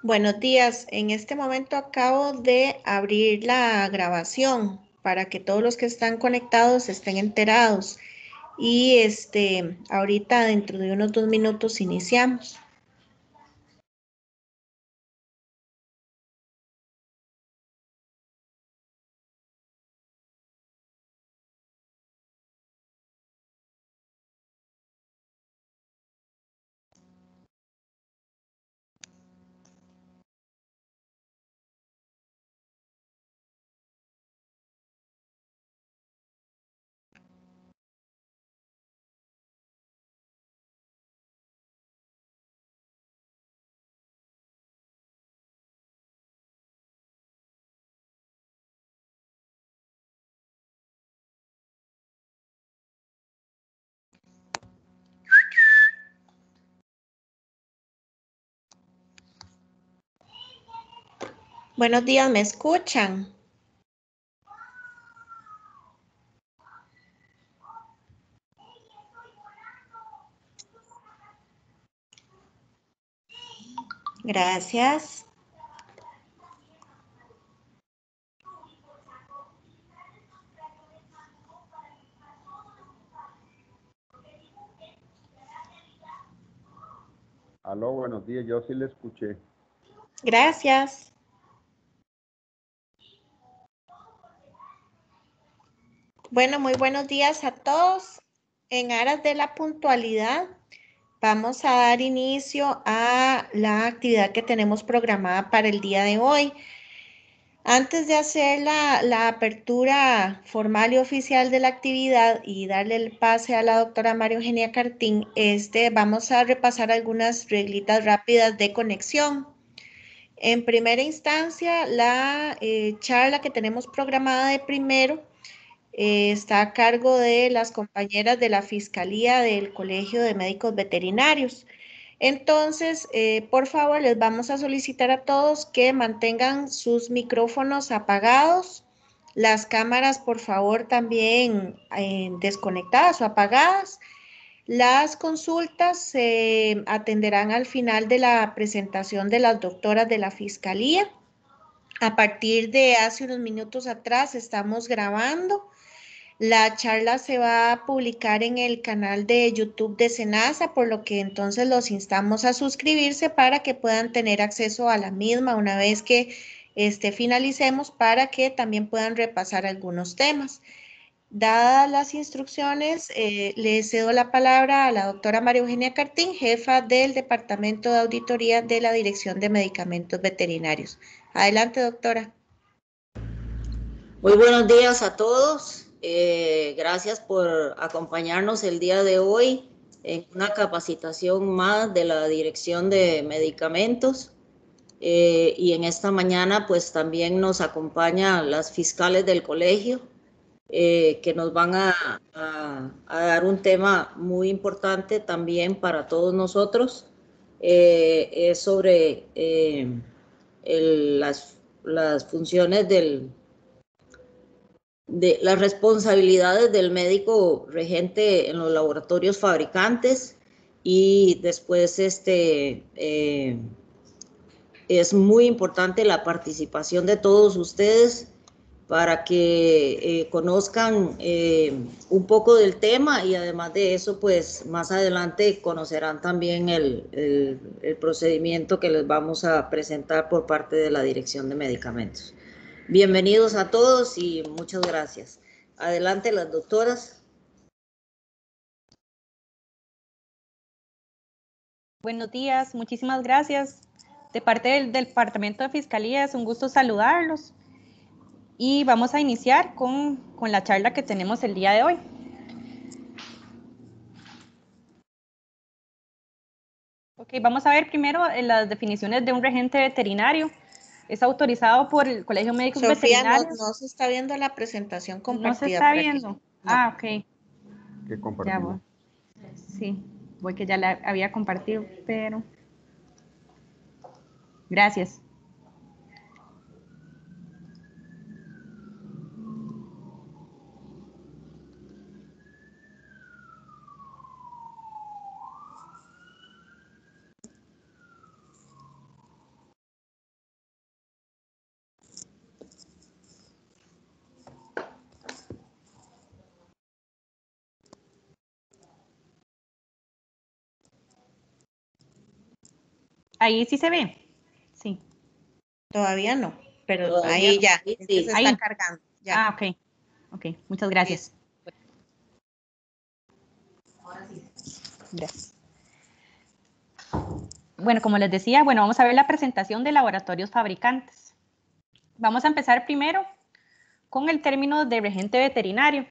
Buenos días. En este momento acabo de abrir la grabación para que todos los que están conectados estén enterados. Y ahorita dentro de unos 2 minutos iniciamos. Buenos días, ¿me escuchan? Gracias. Aló, buenos días, yo sí le escuché. Gracias. Bueno, muy buenos días a todos. En aras de la puntualidad, vamos a dar inicio a la actividad que tenemos programada para el día de hoy. Antes de hacer la apertura formal y oficial de la actividad y darle el pase a la doctora María Eugenia Cartín, vamos a repasar algunas reglitas rápidas de conexión. En primera instancia, la charla que tenemos programada de primero está a cargo de las compañeras de la Fiscalía del Colegio de Médicos Veterinarios. Entonces, por favor, les vamos a solicitar a todos que mantengan sus micrófonos apagados, las cámaras, por favor, también desconectadas o apagadas. Las consultas se atenderán al final de la presentación de las doctoras de la Fiscalía. A partir de hace unos minutos atrás estamos grabando. La charla se va a publicar en el canal de YouTube de Senasa, por lo que entonces los instamos a suscribirse para que puedan tener acceso a la misma una vez que finalicemos, para que también puedan repasar algunos temas. Dadas las instrucciones, le cedo la palabra a la doctora María Eugenia Cartín, jefa del Departamento de Auditoría de la Dirección de Medicamentos Veterinarios. Adelante, doctora. Muy buenos días a todos. Gracias por acompañarnos el día de hoy en una capacitación más de la Dirección de Medicamentos. Y en esta mañana pues también nos acompañan las fiscales del colegio que nos van a dar un tema muy importante también para todos nosotros. Es sobre las funciones de las responsabilidades del médico regente en los laboratorios fabricantes y después es muy importante la participación de todos ustedes para que conozcan un poco del tema y además de eso, pues más adelante conocerán también el procedimiento que les vamos a presentar por parte de la Dirección de Medicamentos. Bienvenidos a todos y muchas gracias. Adelante las doctoras. Buenos días, muchísimas gracias. De parte del Departamento de Fiscalía es un gusto saludarlos y vamos a iniciar con la charla que tenemos el día de hoy. Ok, vamos a ver primero las definiciones de un regente veterinario. Es autorizado por el Colegio de Médicos Sofía, Veterinarios. no se está viendo la presentación No se compartida está por aquí. viendo. No. Ah, ok. Que Ya compartimos. voy. Sí, voy que ya la había compartido, pero... Gracias. Ahí sí se ve. Sí. Todavía no, pero Todavía ahí no. ya, Sí, es que sí. se Ahí. está cargando. Ya. Ah, ok. Ok, muchas gracias. Gracias. Bueno, como les decía, bueno, vamos a ver la presentación de laboratorios fabricantes. Vamos a empezar primero con el término de regente veterinario.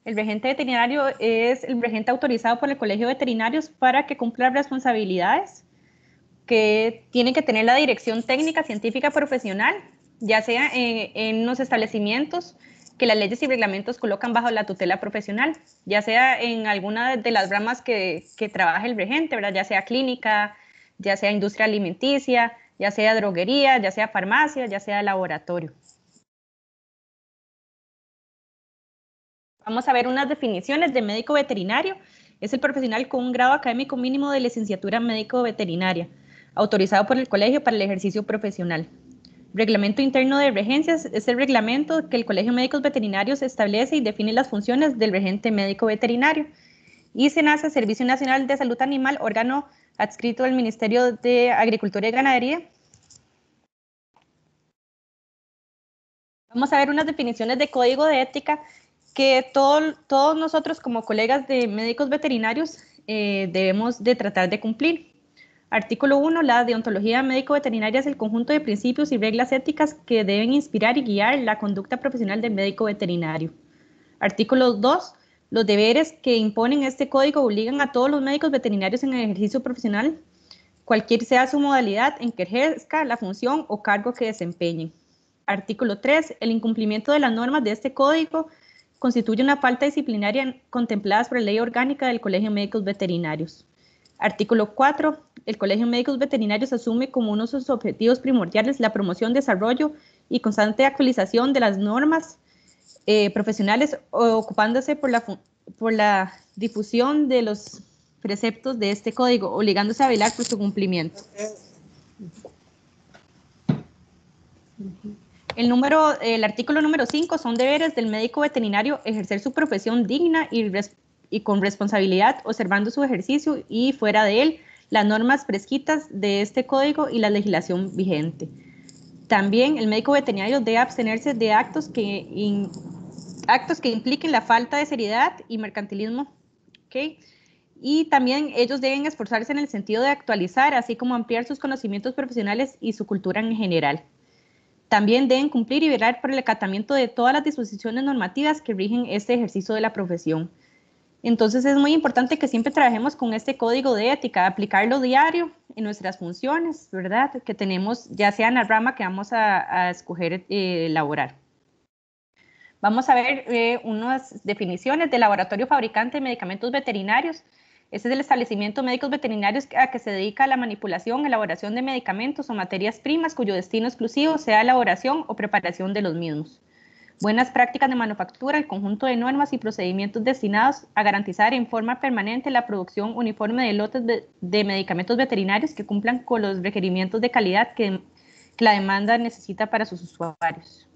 El regente veterinario es el regente autorizado por el Colegio de Veterinarios para que cumpla responsabilidades que tienen que tener la dirección técnica, científica, profesional, ya sea en los establecimientos que las leyes y reglamentos colocan bajo la tutela profesional, ya sea en alguna de las ramas que trabaja el regente, ¿verdad? Ya sea clínica, ya sea industria alimenticia, ya sea droguería, ya sea farmacia, ya sea laboratorio. Vamos a ver unas definiciones de médico veterinario. Es el profesional con un grado académico mínimo de licenciatura médico-veterinaria, autorizado por el colegio para el ejercicio profesional. Reglamento interno de regencias es el reglamento que el Colegio de Médicos Veterinarios establece y define las funciones del regente médico veterinario. Y SENASA, Servicio Nacional de Salud Animal, órgano adscrito al Ministerio de Agricultura y Ganadería. Vamos a ver unas definiciones de código de ética que todos nosotros como colegas de médicos veterinarios debemos de tratar de cumplir. Artículo 1, la deontología médico-veterinaria es el conjunto de principios y reglas éticas que deben inspirar y guiar la conducta profesional del médico veterinario. Artículo 2, los deberes que imponen este código obligan a todos los médicos veterinarios en el ejercicio profesional, cualquier sea su modalidad en que ejerza la función o cargo que desempeñen. Artículo 3, el incumplimiento de las normas de este código constituye una falta disciplinaria contemplada por la Ley Orgánica del Colegio de Médicos Veterinarios. Artículo 4, el Colegio de Médicos Veterinarios asume como uno de sus objetivos primordiales la promoción, desarrollo y constante actualización de las normas profesionales, ocupándose por la difusión de los preceptos de este código, obligándose a velar por su cumplimiento. El artículo número 5 son deberes del médico veterinario ejercer su profesión digna y con responsabilidad, observando su ejercicio y fuera de él las normas prescritas de este código y la legislación vigente. También el médico veterinario debe abstenerse de actos que impliquen la falta de seriedad y mercantilismo, ¿okay? Y también ellos deben esforzarse en el sentido de actualizar, así como ampliar sus conocimientos profesionales y su cultura en general. También deben cumplir y velar por el acatamiento de todas las disposiciones normativas que rigen este ejercicio de la profesión. Entonces es muy importante que siempre trabajemos con este código de ética, aplicarlo diario en nuestras funciones, ¿verdad? Que tenemos, ya sea en la rama que vamos a escoger elaborar. Vamos a ver unas definiciones de laboratorio fabricante de medicamentos veterinarios. Este es el establecimiento de médicos veterinarios a que se dedica a la manipulación, elaboración de medicamentos o materias primas cuyo destino exclusivo sea elaboración o preparación de los mismos. Buenas prácticas de manufactura, el conjunto de normas y procedimientos destinados a garantizar en forma permanente la producción uniforme de lotes de medicamentos veterinarios que cumplan con los requerimientos de calidad que la demanda necesita para sus usuarios.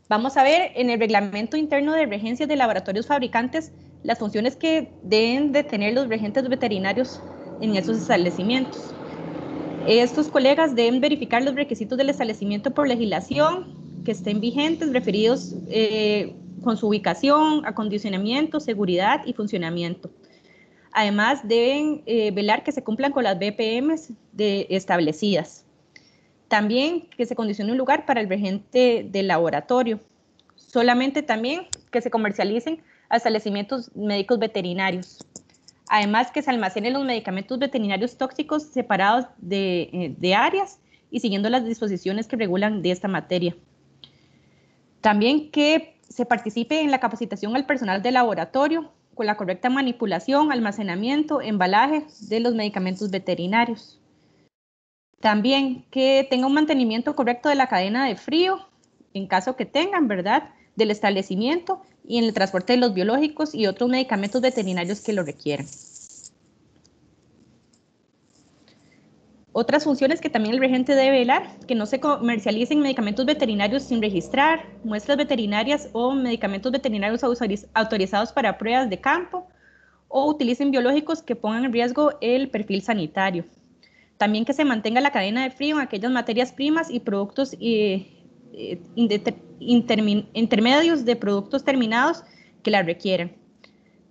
Vamos a ver en el reglamento interno de regencias de laboratorios fabricantes las funciones que deben de tener los regentes veterinarios en esos establecimientos. Estos colegas deben verificar los requisitos del establecimiento por legislación que estén vigentes, referidos con su ubicación, acondicionamiento, seguridad y funcionamiento. Además, deben velar que se cumplan con las BPMs establecidas. También que se condicione un lugar para el regente del laboratorio. Solamente también que se comercialicen a establecimientos médicos veterinarios. Además, que se almacenen los medicamentos veterinarios tóxicos separados de áreas y siguiendo las disposiciones que regulan de esta materia. También que se participe en la capacitación al personal del laboratorio con la correcta manipulación, almacenamiento, embalaje de los medicamentos veterinarios. También que tenga un mantenimiento correcto de la cadena de frío, en caso que tengan, ¿verdad?, del establecimiento y en el transporte de los biológicos y otros medicamentos veterinarios que lo requieran. Otras funciones que también el regente debe velar, que no se comercialicen medicamentos veterinarios sin registrar, muestras veterinarias o medicamentos veterinarios autorizados para pruebas de campo o utilicen biológicos que pongan en riesgo el perfil sanitario. También que se mantenga la cadena de frío en aquellas materias primas y productos intermedios de productos terminados que la requieran.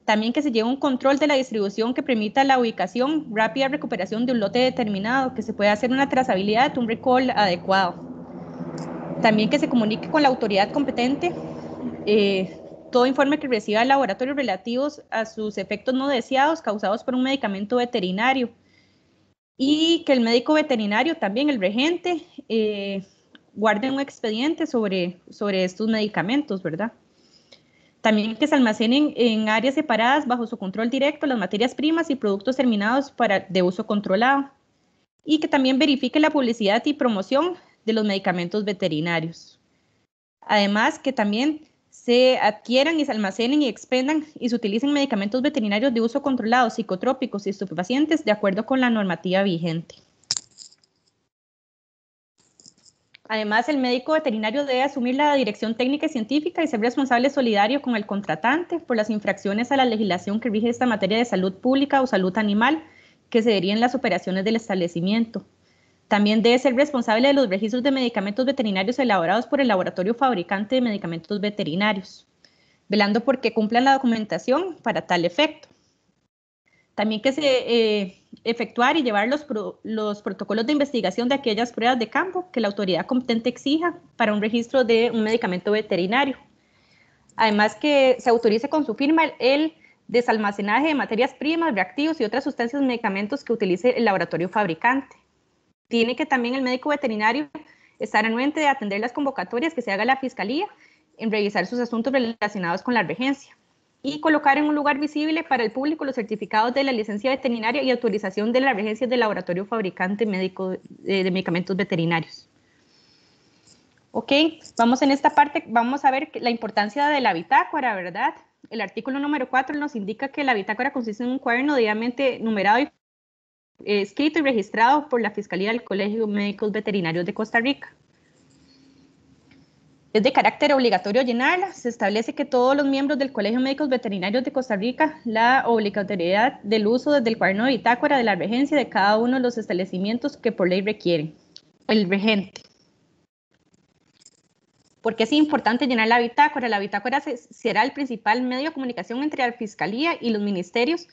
También que se lleve un control de la distribución que permita la ubicación, rápida recuperación de un lote determinado, que se pueda hacer una trazabilidad, un recall adecuado. También que se comunique con la autoridad competente todo informe que reciba el laboratorio relativos a sus efectos no deseados causados por un medicamento veterinario. Y que el médico veterinario, también el regente, guarde un expediente sobre estos medicamentos, ¿verdad? También que se almacenen en áreas separadas bajo su control directo las materias primas y productos terminados de uso controlado. Y que también verifique la publicidad y promoción de los medicamentos veterinarios. Además, que también se adquieran y se almacenen y expendan y se utilicen medicamentos veterinarios de uso controlado, psicotrópicos y estupefacientes de acuerdo con la normativa vigente. Además, el médico veterinario debe asumir la dirección técnica y científica y ser responsable solidario con el contratante por las infracciones a la legislación que rige esta materia de salud pública o salud animal que se deriven en las operaciones del establecimiento. También debe ser responsable de los registros de medicamentos veterinarios elaborados por el laboratorio fabricante de medicamentos veterinarios, velando por que cumplan la documentación para tal efecto. También que se efectuar y llevar los protocolos de investigación de aquellas pruebas de campo que la autoridad competente exija para un registro de un medicamento veterinario. Además que se autorice con su firma el desalmacenaje de materias primas, reactivos y otras sustancias de medicamentos que utilice el laboratorio fabricante. Tiene que también el médico veterinario estar anuente de atender las convocatorias que se haga la Fiscalía en revisar sus asuntos relacionados con la regencia y colocar en un lugar visible para el público los certificados de la licencia veterinaria y autorización de la regencia del laboratorio fabricante médico de medicamentos veterinarios. Ok, vamos en esta parte, vamos a ver la importancia de la bitácora, ¿verdad? El artículo número 4 nos indica que la bitácora consiste en un cuaderno debidamente numerado y escrito y registrado por la Fiscalía del Colegio de Médicos Veterinarios de Costa Rica. Es de carácter obligatorio llenarla. Se establece que todos los miembros del Colegio de Médicos Veterinarios de Costa Rica la obligatoriedad del uso desde el cuaderno de bitácora de la regencia de cada uno de los establecimientos que por ley requieren. El regente. ¿Por qué es importante llenar la bitácora? La bitácora será el principal medio de comunicación entre la Fiscalía y los ministerios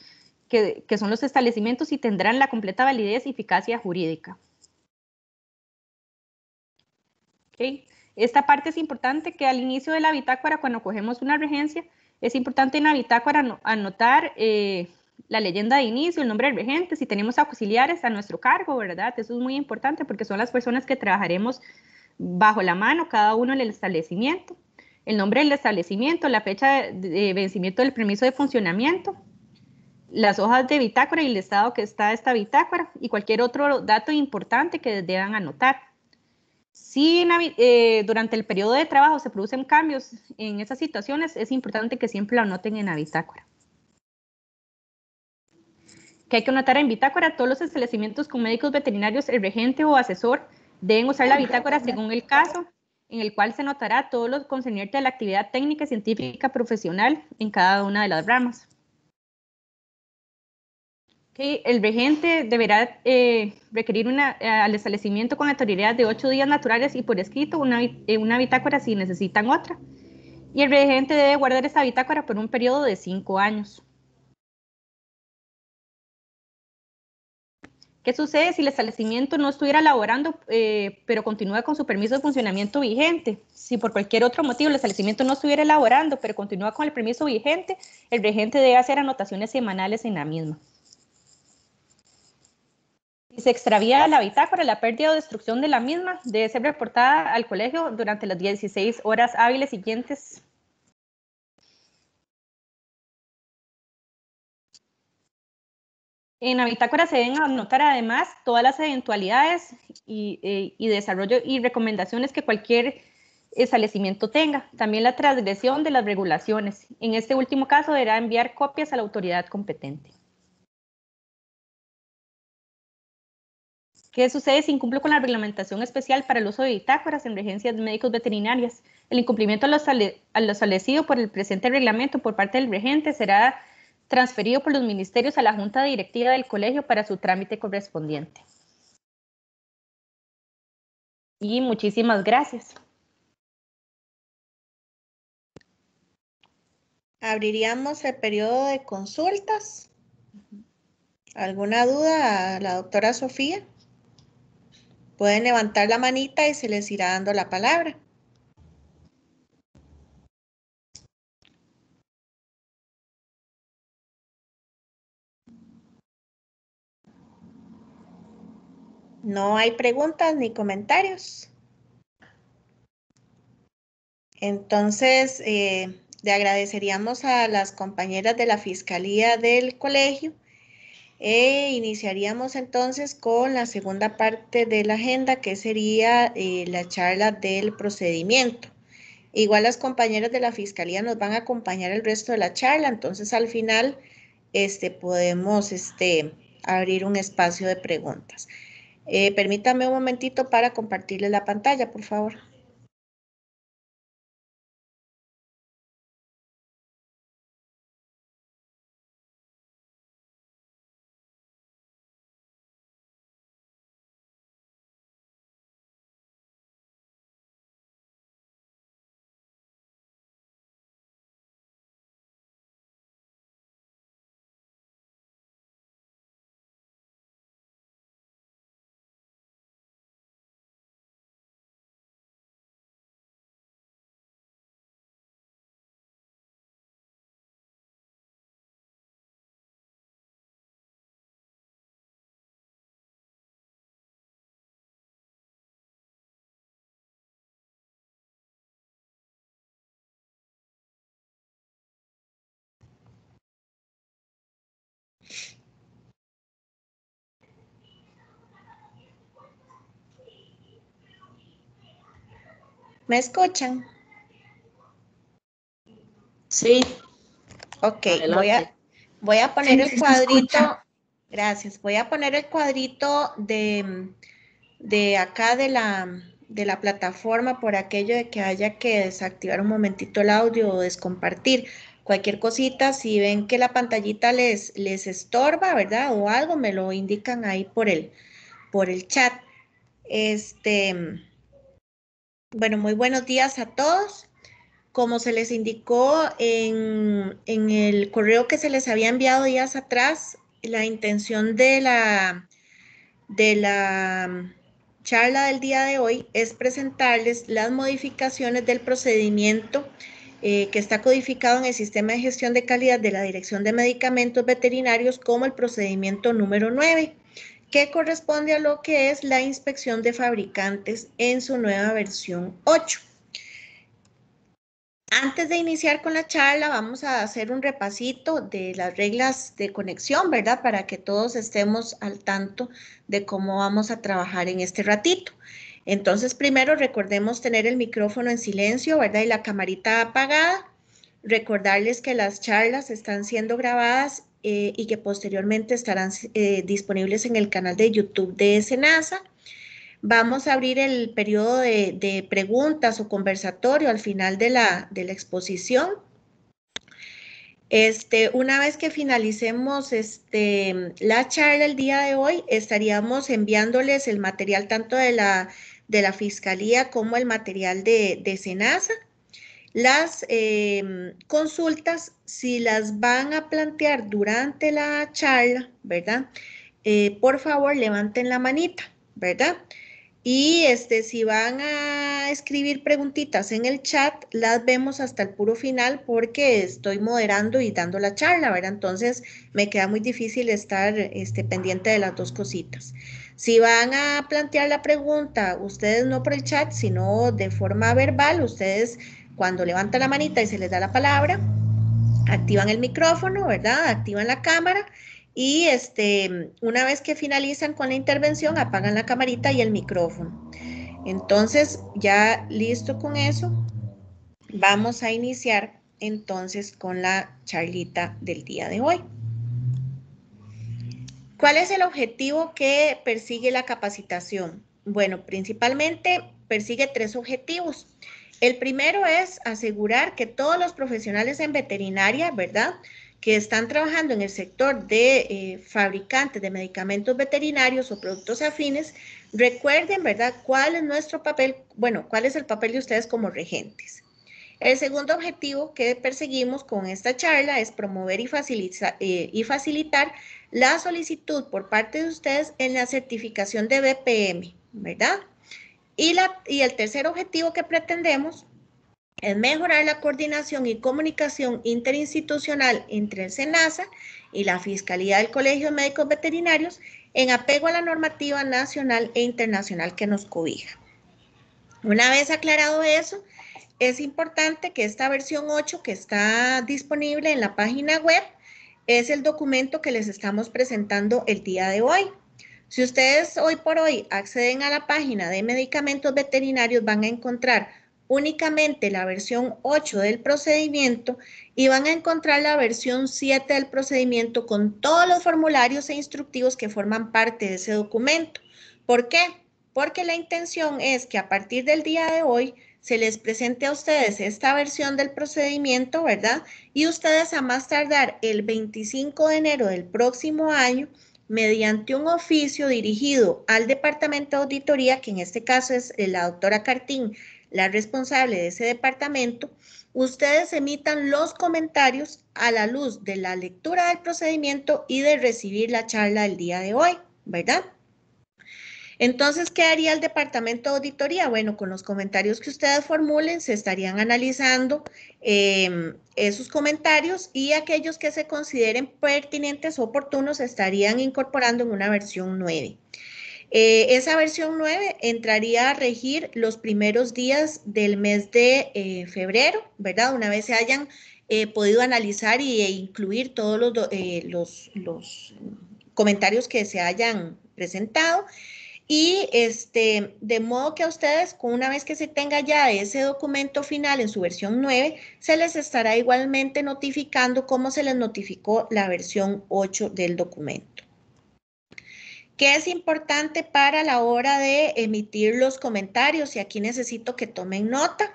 que son los establecimientos y tendrán la completa validez y eficacia jurídica. Okay. Esta parte es importante que al inicio de la bitácora, cuando cogemos una regencia, es importante en la bitácora anotar la leyenda de inicio, el nombre del regente, si tenemos auxiliares a nuestro cargo, ¿verdad? Eso es muy importante porque son las personas que trabajaremos bajo la mano, cada uno en el establecimiento, el nombre del establecimiento, la fecha de vencimiento del permiso de funcionamiento, las hojas de bitácora y el estado que está esta bitácora y cualquier otro dato importante que deban anotar. Si durante el periodo de trabajo se producen cambios en esas situaciones, es importante que siempre lo anoten en la bitácora. Que hay que anotar en bitácora: todos los establecimientos con médicos veterinarios, el regente o asesor deben usar la bitácora según el caso, en el cual se anotará todo lo concerniente a la actividad técnica, científica, profesional en cada una de las ramas. Okay. El regente deberá requerir al establecimiento con autoridad de 8 días naturales y por escrito una bitácora si necesitan otra. Y el regente debe guardar esta bitácora por un periodo de 5 años. ¿Qué sucede si el establecimiento no estuviera laborando, pero continúa con su permiso de funcionamiento vigente? Si por cualquier otro motivo el establecimiento no estuviera laborando, pero continúa con el permiso vigente, el regente debe hacer anotaciones semanales en la misma. Si se extravía la bitácora, la pérdida o destrucción de la misma debe ser reportada al colegio durante las 16 horas hábiles siguientes. En la bitácora se deben anotar además todas las eventualidades y desarrollo y recomendaciones que cualquier establecimiento tenga. También la transgresión de las regulaciones. En este último caso deberá enviar copias a la autoridad competente. ¿Qué sucede si incumple con la reglamentación especial para el uso de bitácoras en regencias médicos veterinarias? El incumplimiento a lo establecido por el presente reglamento por parte del regente será transferido por los ministerios a la junta directiva del colegio para su trámite correspondiente. y muchísimas gracias. Abriríamos el periodo de consultas. ¿Alguna duda a la doctora Sofía? Pueden levantar la manita y se les irá dando la palabra. No hay preguntas ni comentarios. Entonces, le agradeceríamos a las compañeras de la Fiscalía del colegio e iniciaríamos entonces con la segunda parte de la agenda, que sería la charla del procedimiento. Igual las compañeras de la Fiscalía nos van a acompañar el resto de la charla, entonces al final podemos abrir un espacio de preguntas. Permítame un momentito para compartirles la pantalla, por favor. ¿Me escuchan? Sí. Ok, Adelante. voy a poner el Sí, cuadrito. Gracias. Voy a poner el cuadrito de acá de la plataforma por aquello de que haya que desactivar un momentito el audio o descompartir. Cualquier cosita, si ven que la pantallita les estorba, ¿verdad? O algo, me lo indican ahí por el chat. Bueno, muy buenos días a todos. Como se les indicó en el correo que se les había enviado días atrás, la intención de la charla del día de hoy es presentarles las modificaciones del procedimiento que está codificado en el Sistema de Gestión de Calidad de la Dirección de Medicamentos Veterinarios como el procedimiento número 9, que corresponde a lo que es la inspección de fabricantes en su nueva versión 8. Antes de iniciar con la charla, vamos a hacer un repasito de las reglas de conexión, ¿verdad? Para que todos estemos al tanto de cómo vamos a trabajar en este ratito. Entonces, primero recordemos tener el micrófono en silencio, ¿verdad? Y la camarita apagada. Recordarles que las charlas están siendo grabadas y que posteriormente estarán disponibles en el canal de YouTube de SENASA. Vamos a abrir el periodo de preguntas o conversatorio al final de la exposición. Una vez que finalicemos la charla el día de hoy, estaríamos enviándoles el material tanto de la Fiscalía como el material de SENASA. Las consultas, si las van a plantear durante la charla, ¿verdad? Por favor, levanten la manita, ¿verdad? Y si van a escribir preguntitas en el chat, las vemos hasta el puro final porque estoy moderando y dando la charla, ¿verdad? Entonces me queda muy difícil estar pendiente de las dos cositas. Si van a plantear la pregunta, ustedes no por el chat, sino de forma verbal, ustedes cuando levantan la manita y se les da la palabra, activan el micrófono, ¿verdad? Activan la cámara. Y una vez que finalizan con la intervención, apagan la camarita y el micrófono. Entonces, ya listo con eso, vamos a iniciar entonces con la charlita del día de hoy. ¿Cuál es el objetivo que persigue la capacitación? Bueno, principalmente persigue 3 objetivos. El primero es asegurar que todos los profesionales en veterinaria, ¿verdad?, que están trabajando en el sector de fabricantes de medicamentos veterinarios o productos afines, Recuerden, ¿verdad?, cuál es nuestro papel, bueno, cuál es el papel de ustedes como regentes. El segundo objetivo que perseguimos con esta charla es promover y facilitar la solicitud por parte de ustedes en la certificación de BPM, ¿verdad? Y el tercer objetivo que pretendemos es mejorar la coordinación y comunicación interinstitucional entre el SENASA y la Fiscalía del Colegio de Médicos Veterinarios en apego a la normativa nacional e internacional que nos cobija. Una vez aclarado eso, es importante que esta versión 8 que está disponible en la página web es el documento que les estamos presentando el día de hoy. Si ustedes hoy por hoy acceden a la página de medicamentos veterinarios, van a encontrar únicamente la versión 8 del procedimiento y van a encontrar la versión 7 del procedimiento con todos los formularios e instructivos que forman parte de ese documento. ¿Por qué? Porque la intención es que a partir del día de hoy se les presente a ustedes esta versión del procedimiento, ¿verdad? Y ustedes a más tardar el 25 de enero del próximo año, mediante un oficio dirigido al Departamento de Auditoría, que en este caso es la doctora Cartín, la responsable de ese departamento, ustedes emitan los comentarios a la luz de la lectura del procedimiento y de recibir la charla del día de hoy, ¿verdad? Entonces, ¿qué haría el Departamento de Auditoría? Bueno, con los comentarios que ustedes formulen, se estarían analizando esos comentarios y aquellos que se consideren pertinentes o oportunos se estarían incorporando en una versión 9. Esa versión 9 entraría a regir los primeros días del mes de febrero, ¿verdad? Una vez se hayan podido analizar e incluir todos los comentarios que se hayan presentado. Y de modo que a ustedes, una vez que se tenga ya ese documento final en su versión 9, se les estará igualmente notificando como se les notificó la versión 8 del documento. ¿Qué es importante para la hora de emitir los comentarios? Y aquí necesito que tomen nota.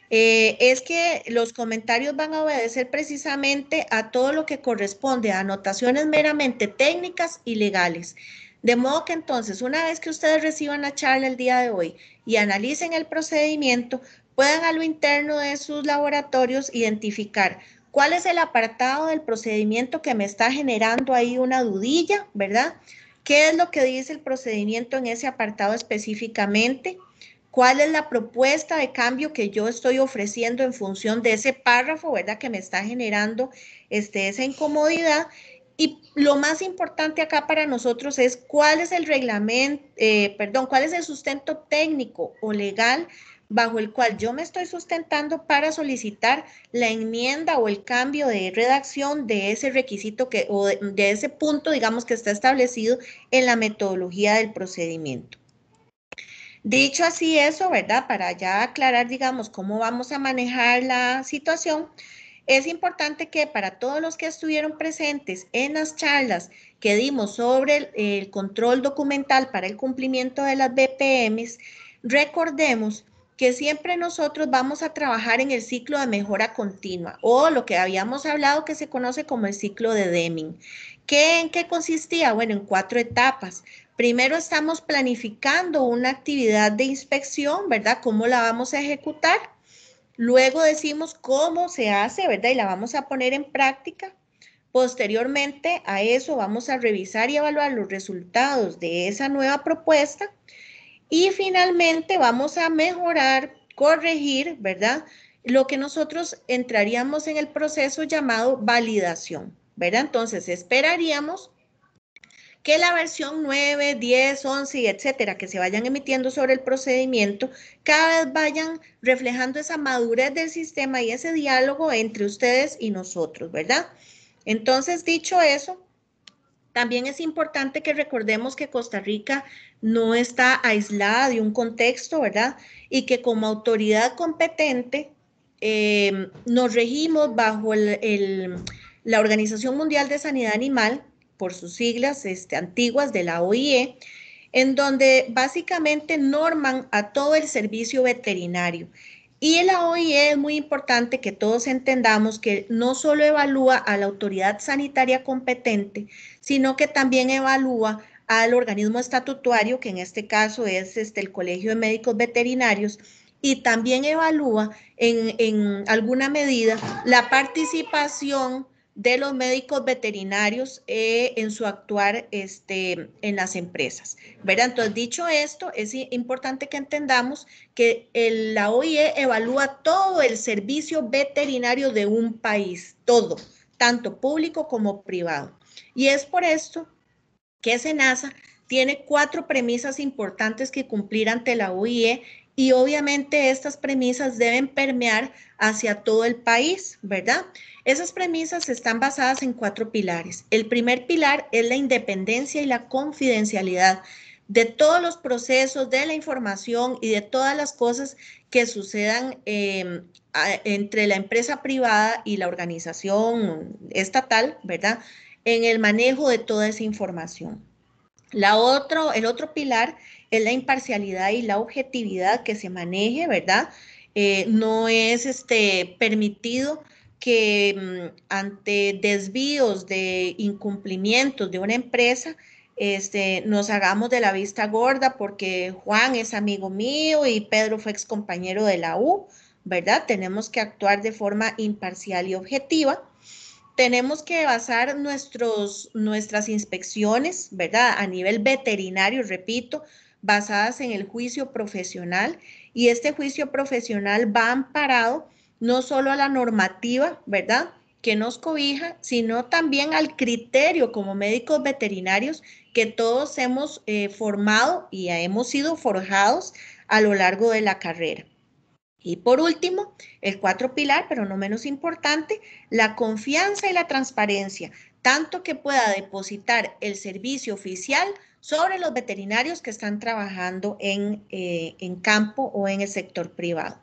Es que los comentarios van a obedecer precisamente a todo lo que corresponde a anotaciones meramente técnicas y legales. De modo que entonces, una vez que ustedes reciban la charla el día de hoy y analicen el procedimiento, puedan a lo interno de sus laboratorios identificar cuál es el apartado del procedimiento que me está generando ahí una dudilla, ¿verdad? ¿Qué es lo que dice el procedimiento en ese apartado específicamente? ¿Cuál es la propuesta de cambio que yo estoy ofreciendo en función de ese párrafo, ¿verdad? Que me está generando esa incomodidad. Y lo más importante acá para nosotros es cuál es el reglamento, cuál es el sustento técnico o legal bajo el cual yo me estoy sustentando para solicitar la enmienda o el cambio de redacción de ese requisito o de ese punto, digamos, que está establecido en la metodología del procedimiento. Dicho así eso, ¿verdad? Para ya aclarar, digamos, cómo vamos a manejar la situación, es importante que para todos los que estuvieron presentes en las charlas que dimos sobre el control documental para el cumplimiento de las BPMs, recordemos que siempre nosotros vamos a trabajar en el ciclo de mejora continua o lo que habíamos hablado que se conoce como el ciclo de Deming. ¿En qué consistía? Bueno, en 4 etapas. Primero estamos planificando una actividad de inspección, ¿verdad? ¿Cómo la vamos a ejecutar? Luego decimos cómo se hace, ¿verdad? Y la vamos a poner en práctica. Posteriormente a eso vamos a revisar y evaluar los resultados de esa nueva propuesta. Y finalmente vamos a mejorar, corregir, ¿verdad? Lo que nosotros entraríamos en el proceso llamado validación, ¿verdad? Entonces esperaríamos que la versión 9, 10, 11, etcétera, que se vayan emitiendo sobre el procedimiento, cada vez vayan reflejando esa madurez del sistema y ese diálogo entre ustedes y nosotros, ¿verdad? Entonces, dicho eso, también es importante que recordemos que Costa Rica no está aislada de un contexto, ¿verdad? Y que como autoridad competente nos regimos bajo la Organización Mundial de Sanidad Animal, por sus siglas antiguas de la OIE, en donde básicamente norman a todo el servicio veterinario. Y en la OIE es muy importante que todos entendamos que no solo evalúa a la autoridad sanitaria competente, sino que también evalúa al organismo estatutario, que en este caso es el Colegio de Médicos Veterinarios, y también evalúa en alguna medida la participación de los médicos veterinarios en su actuar en las empresas, ¿verdad? Entonces, dicho esto, es importante que entendamos que la OIE evalúa todo el servicio veterinario de un país, todo, tanto público como privado. Y es por esto que SENASA tiene 4 premisas importantes que cumplir ante la OIE y obviamente estas premisas deben permear hacia todo el país, ¿verdad? Esas premisas están basadas en 4 pilares. El primer pilar es la independencia y la confidencialidad de todos los procesos, de la información y de todas las cosas que sucedan entre la empresa privada y la organización estatal, ¿verdad? En el manejo de toda esa información. El otro pilar es la imparcialidad y la objetividad que se maneje, ¿verdad? No es permitido que ante desvíos de incumplimientos de una empresa, nos hagamos de la vista gorda porque Juan es amigo mío y Pedro fue ex compañero de la U, ¿verdad? Tenemos que actuar de forma imparcial y objetiva. Tenemos que basar nuestras inspecciones, ¿verdad? A nivel veterinario, repito, basadas en el juicio profesional. Y este juicio profesional va amparado no solo a la normativa, ¿verdad?, que nos cobija, sino también al criterio como médicos veterinarios que todos hemos formado y hemos sido forjados a lo largo de la carrera. Y por último, el 4 pilar, pero no menos importante, la confianza y la transparencia, tanto que pueda depositar el servicio oficial sobre los veterinarios que están trabajando en campo o en el sector privado.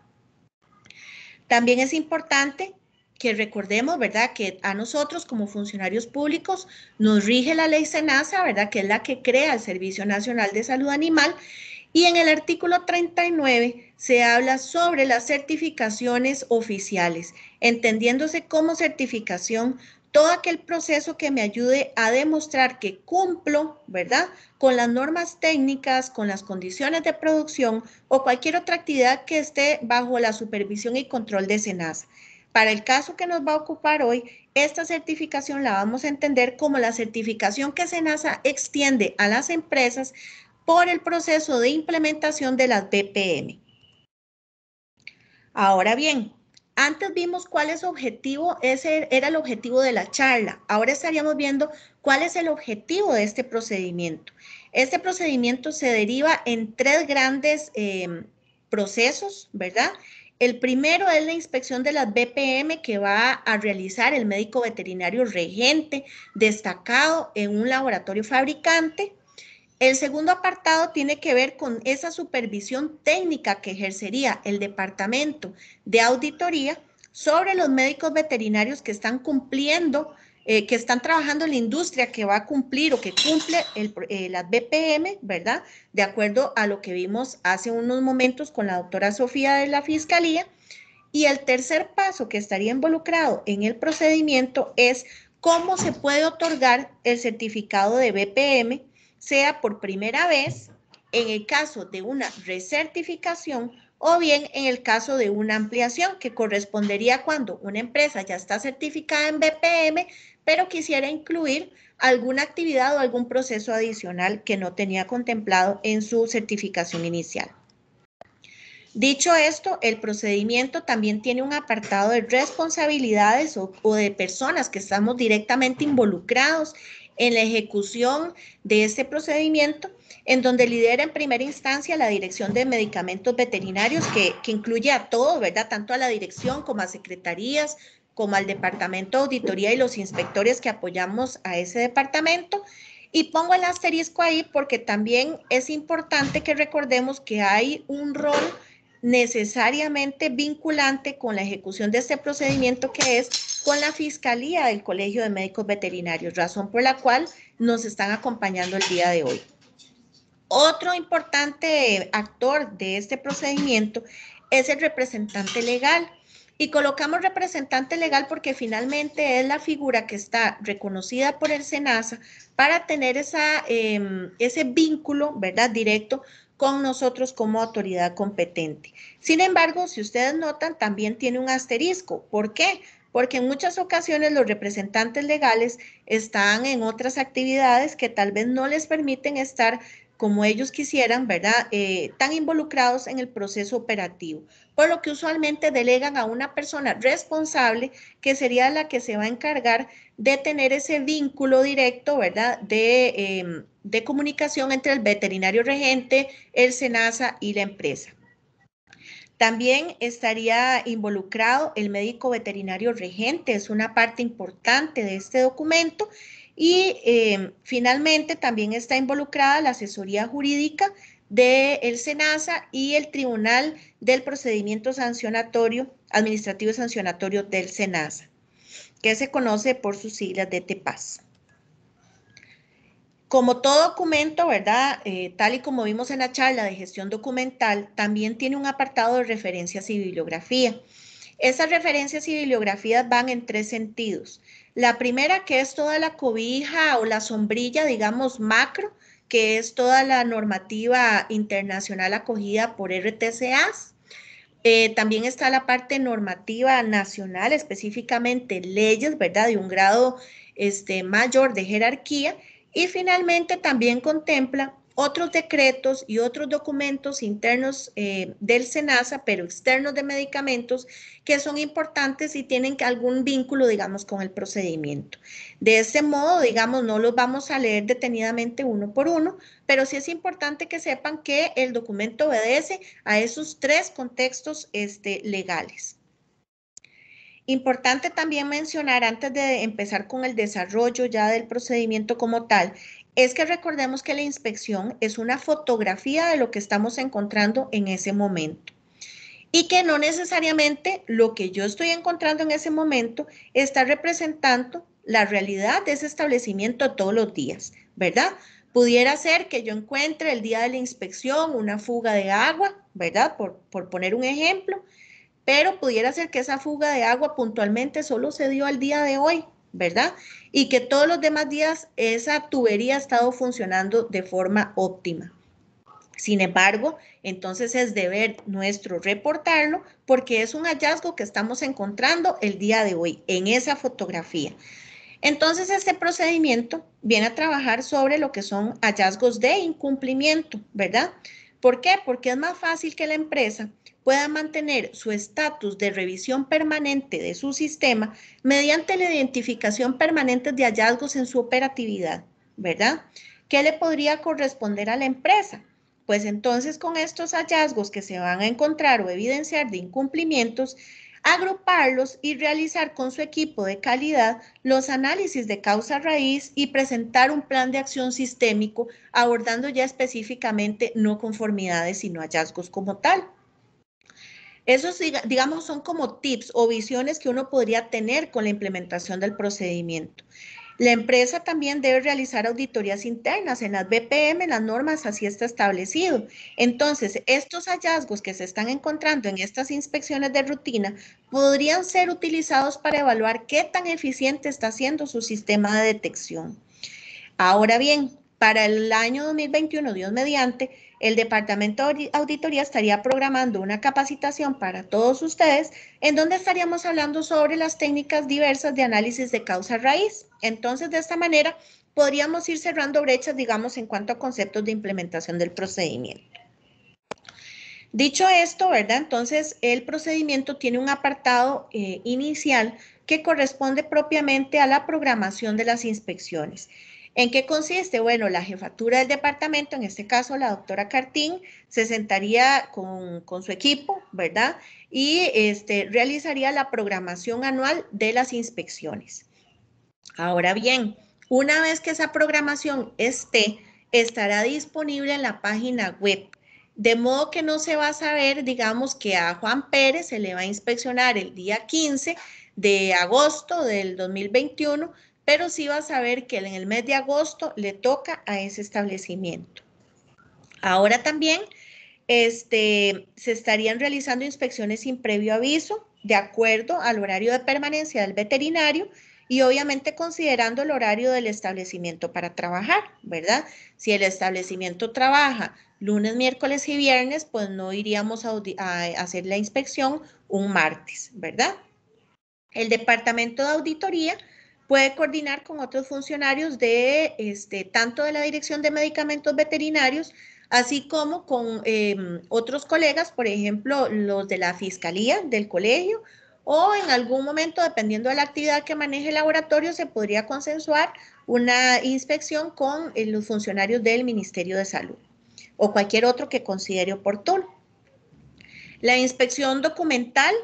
También es importante que recordemos, ¿verdad?, que a nosotros como funcionarios públicos nos rige la ley SENASA, ¿verdad?, que es la que crea el Servicio Nacional de Salud Animal. Y en el artículo 39 se habla sobre las certificaciones oficiales, entendiéndose como certificación todo aquel proceso que me ayude a demostrar que cumplo, ¿verdad?, con las normas técnicas, con las condiciones de producción o cualquier otra actividad que esté bajo la supervisión y control de SENASA. Para el caso que nos va a ocupar hoy, esta certificación la vamos a entender como la certificación que SENASA extiende a las empresas por el proceso de implementación de las BPM. Ahora bien, antes vimos cuál es objetivo, ese era el objetivo de la charla. Ahora estaríamos viendo cuál es el objetivo de este procedimiento. Este procedimiento se deriva en 3 grandes procesos, ¿verdad? El primero es la inspección de las BPM que va a realizar el médico veterinario regente destacado en un laboratorio fabricante. El segundo apartado tiene que ver con esa supervisión técnica que ejercería el Departamento de Auditoría sobre los médicos veterinarios que están cumpliendo, que están trabajando en la industria que va a cumplir o que cumple las BPM, ¿verdad? De acuerdo a lo que vimos hace unos momentos con la doctora Sofía de la Fiscalía. Y el tercer paso que estaría involucrado en el procedimiento es cómo se puede otorgar el certificado de BPM, sea por primera vez, en el caso de una recertificación o bien en el caso de una ampliación que correspondería cuando una empresa ya está certificada en BPM, pero quisiera incluir alguna actividad o algún proceso adicional que no tenía contemplado en su certificación inicial. Dicho esto, el procedimiento también tiene un apartado de responsabilidades o de personas que estamos directamente involucrados en la ejecución de este procedimiento, en donde lidera en primera instancia la Dirección de Medicamentos Veterinarios, que incluye a todos, ¿verdad? Tanto a la dirección como a secretarías, como al Departamento de Auditoría y los inspectores que apoyamos a ese departamento. Y pongo el asterisco ahí porque también es importante que recordemos que hay un rol necesariamente vinculante con la ejecución de este procedimiento, que es con la Fiscalía del Colegio de Médicos Veterinarios, razón por la cual nos están acompañando el día de hoy. Otro importante actor de este procedimiento es el representante legal. Y colocamos representante legal porque finalmente es la figura que está reconocida por el SENASA para tener ese vínculo, ¿verdad?, directo con nosotros como autoridad competente. Sin embargo, si ustedes notan, también tiene un asterisco. ¿Por qué? Porque en muchas ocasiones los representantes legales están en otras actividades que tal vez no les permiten estar como ellos quisieran, ¿verdad?, tan involucrados en el proceso operativo, por lo que usualmente delegan a una persona responsable que sería la que se va a encargar de tener ese vínculo directo, ¿verdad?, de comunicación entre el veterinario regente, el SENASA y la empresa. También estaría involucrado el médico veterinario regente, es una parte importante de este documento. Y finalmente también está involucrada la asesoría jurídica del SENASA y el Tribunal del Procedimiento Sancionatorio, Administrativo y Sancionatorio del SENASA, que se conoce por sus siglas de TEPAS. Como todo documento, ¿verdad?, tal y como vimos en la charla de gestión documental, también tiene un apartado de referencias y bibliografía. Esas referencias y bibliografías van en 3 sentidos. La primera, que es toda la cobija o la sombrilla, digamos, macro, que es toda la normativa internacional acogida por RTCAs. También está la parte normativa nacional, específicamente leyes, ¿verdad?, de un grado mayor de jerarquía. Y finalmente también contempla otros decretos y otros documentos internos del SENASA, pero externos de medicamentos, que son importantes y tienen algún vínculo, digamos, con el procedimiento. De este modo, digamos, no los vamos a leer detenidamente uno por uno, pero sí es importante que sepan que el documento obedece a esos 3 contextos legales. Importante también mencionar, antes de empezar con el desarrollo ya del procedimiento como tal, es que recordemos que la inspección es una fotografía de lo que estamos encontrando en ese momento. Y que no necesariamente lo que yo estoy encontrando en ese momento está representando la realidad de ese establecimiento todos los días, ¿verdad? Pudiera ser que yo encuentre el día de la inspección una fuga de agua, ¿verdad? Por poner un ejemplo, pero pudiera ser que esa fuga de agua puntualmente solo se dio al día de hoy, ¿verdad? Y que todos los demás días esa tubería ha estado funcionando de forma óptima. Sin embargo, entonces es deber nuestro reportarlo porque es un hallazgo que estamos encontrando el día de hoy en esa fotografía. Entonces, este procedimiento viene a trabajar sobre lo que son hallazgos de incumplimiento, ¿verdad? ¿Por qué? Porque es más fácil que la empresa pueda mantener su estatus de revisión permanente de su sistema mediante la identificación permanente de hallazgos en su operatividad, ¿verdad? ¿Qué le podría corresponder a la empresa? Pues entonces con estos hallazgos que se van a encontrar o evidenciar de incumplimientos, agruparlos y realizar con su equipo de calidad los análisis de causa raíz y presentar un plan de acción sistémico abordando ya específicamente no conformidades sino hallazgos como tal. Esos, digamos, son como tips o visiones que uno podría tener con la implementación del procedimiento. La empresa también debe realizar auditorías internas en las BPM, en las normas, así está establecido. Entonces, estos hallazgos que se están encontrando en estas inspecciones de rutina podrían ser utilizados para evaluar qué tan eficiente está siendo su sistema de detección. Ahora bien, para el año 2021, Dios mediante, el Departamento de Auditoría estaría programando una capacitación para todos ustedes en donde estaríamos hablando sobre las técnicas diversas de análisis de causa raíz. Entonces, de esta manera, podríamos ir cerrando brechas, digamos, en cuanto a conceptos de implementación del procedimiento. Dicho esto, ¿verdad? Entonces, el procedimiento tiene un apartado inicial que corresponde propiamente a la programación de las inspecciones. ¿En qué consiste? Bueno, la jefatura del departamento, en este caso la doctora Cartín, se sentaría con su equipo, ¿verdad? Y realizaría la programación anual de las inspecciones. Ahora bien, una vez que esa programación estará disponible en la página web. De modo que no se va a saber, digamos, que a Juan Pérez se le va a inspeccionar el día 15 de agosto del 2021, pero sí va a saber que en el mes de agosto le toca a ese establecimiento. Ahora también se estarían realizando inspecciones sin previo aviso, de acuerdo al horario de permanencia del veterinario y obviamente considerando el horario del establecimiento para trabajar, ¿verdad? Si el establecimiento trabaja lunes, miércoles y viernes, pues no iríamos a hacer la inspección un martes, ¿verdad? El departamento de auditoría puede coordinar con otros funcionarios de tanto de la Dirección de Medicamentos Veterinarios, así como con otros colegas, por ejemplo, los de la Fiscalía del colegio, o en algún momento, dependiendo de la actividad que maneje el laboratorio, se podría consensuar una inspección con los funcionarios del Ministerio de Salud o cualquier otro que considere oportuno. La inspección documental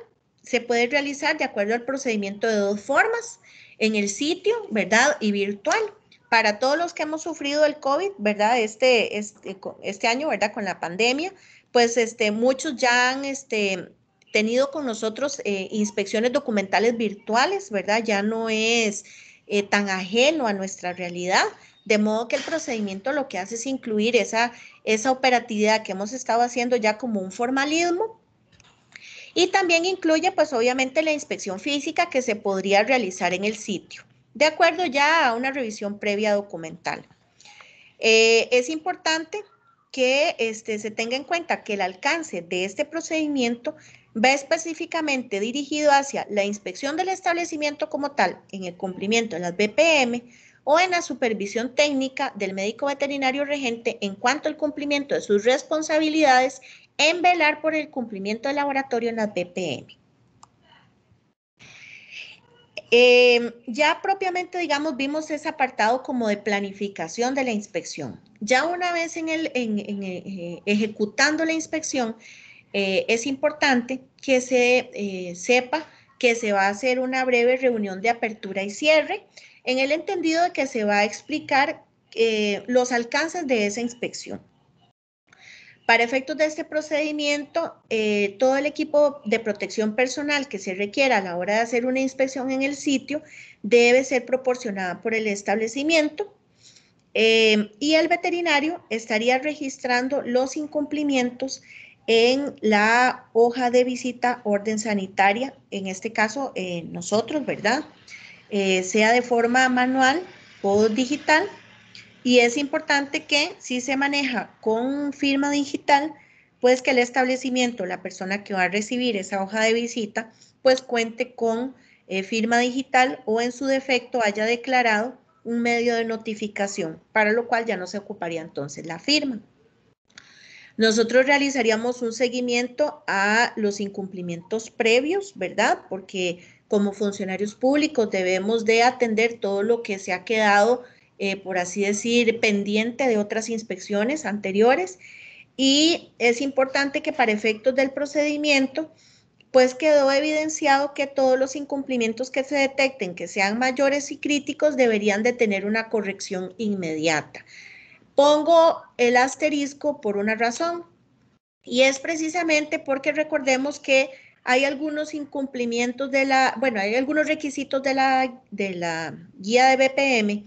se puede realizar de acuerdo al procedimiento de dos formas, en el sitio, ¿verdad? Y virtual. Para todos los que hemos sufrido el COVID, ¿verdad? Este año, ¿verdad? Con la pandemia, pues muchos ya han tenido con nosotros inspecciones documentales virtuales, ¿verdad? Ya no es tan ajeno a nuestra realidad, de modo que el procedimiento lo que hace es incluir esa operatividad que hemos estado haciendo ya como un formalismo. Y también incluye, pues obviamente, la inspección física que se podría realizar en el sitio, de acuerdo ya a una revisión previa documental. Es importante que se tenga en cuenta que el alcance de este procedimiento va específicamente dirigido hacia la inspección del establecimiento como tal, en el cumplimiento de las BPM o en la supervisión técnica del médico veterinario regente en cuanto al cumplimiento de sus responsabilidades en velar por el cumplimiento del laboratorio en las BPM. Ya propiamente, digamos, vimos ese apartado como de planificación de la inspección. Ya una vez ejecutando la inspección, es importante que se sepa que se va a hacer una breve reunión de apertura y cierre, en el entendido de que se va a explicar los alcances de esa inspección. Para efectos de este procedimiento, todo el equipo de protección personal que se requiera a la hora de hacer una inspección en el sitio debe ser proporcionada por el establecimiento y el veterinario estaría registrando los incumplimientos en la hoja de visita orden sanitaria, en este caso nosotros, ¿verdad? Sea de forma manual o digital. Y es importante que si se maneja con firma digital, pues que el establecimiento, la persona que va a recibir esa hoja de visita, pues cuente con firma digital o en su defecto haya declarado un medio de notificación, para lo cual ya no se ocuparía entonces la firma. Nosotros realizaríamos un seguimiento a los incumplimientos previos, ¿verdad? Porque como funcionarios públicos debemos de atender todo lo que se ha quedado por así decir, pendiente de otras inspecciones anteriores y es importante que para efectos del procedimiento, pues quedó evidenciado que todos los incumplimientos que se detecten que sean mayores y críticos deberían de tener una corrección inmediata. Pongo el asterisco por una razón y es precisamente porque recordemos que hay algunos incumplimientos hay algunos requisitos de la guía de BPM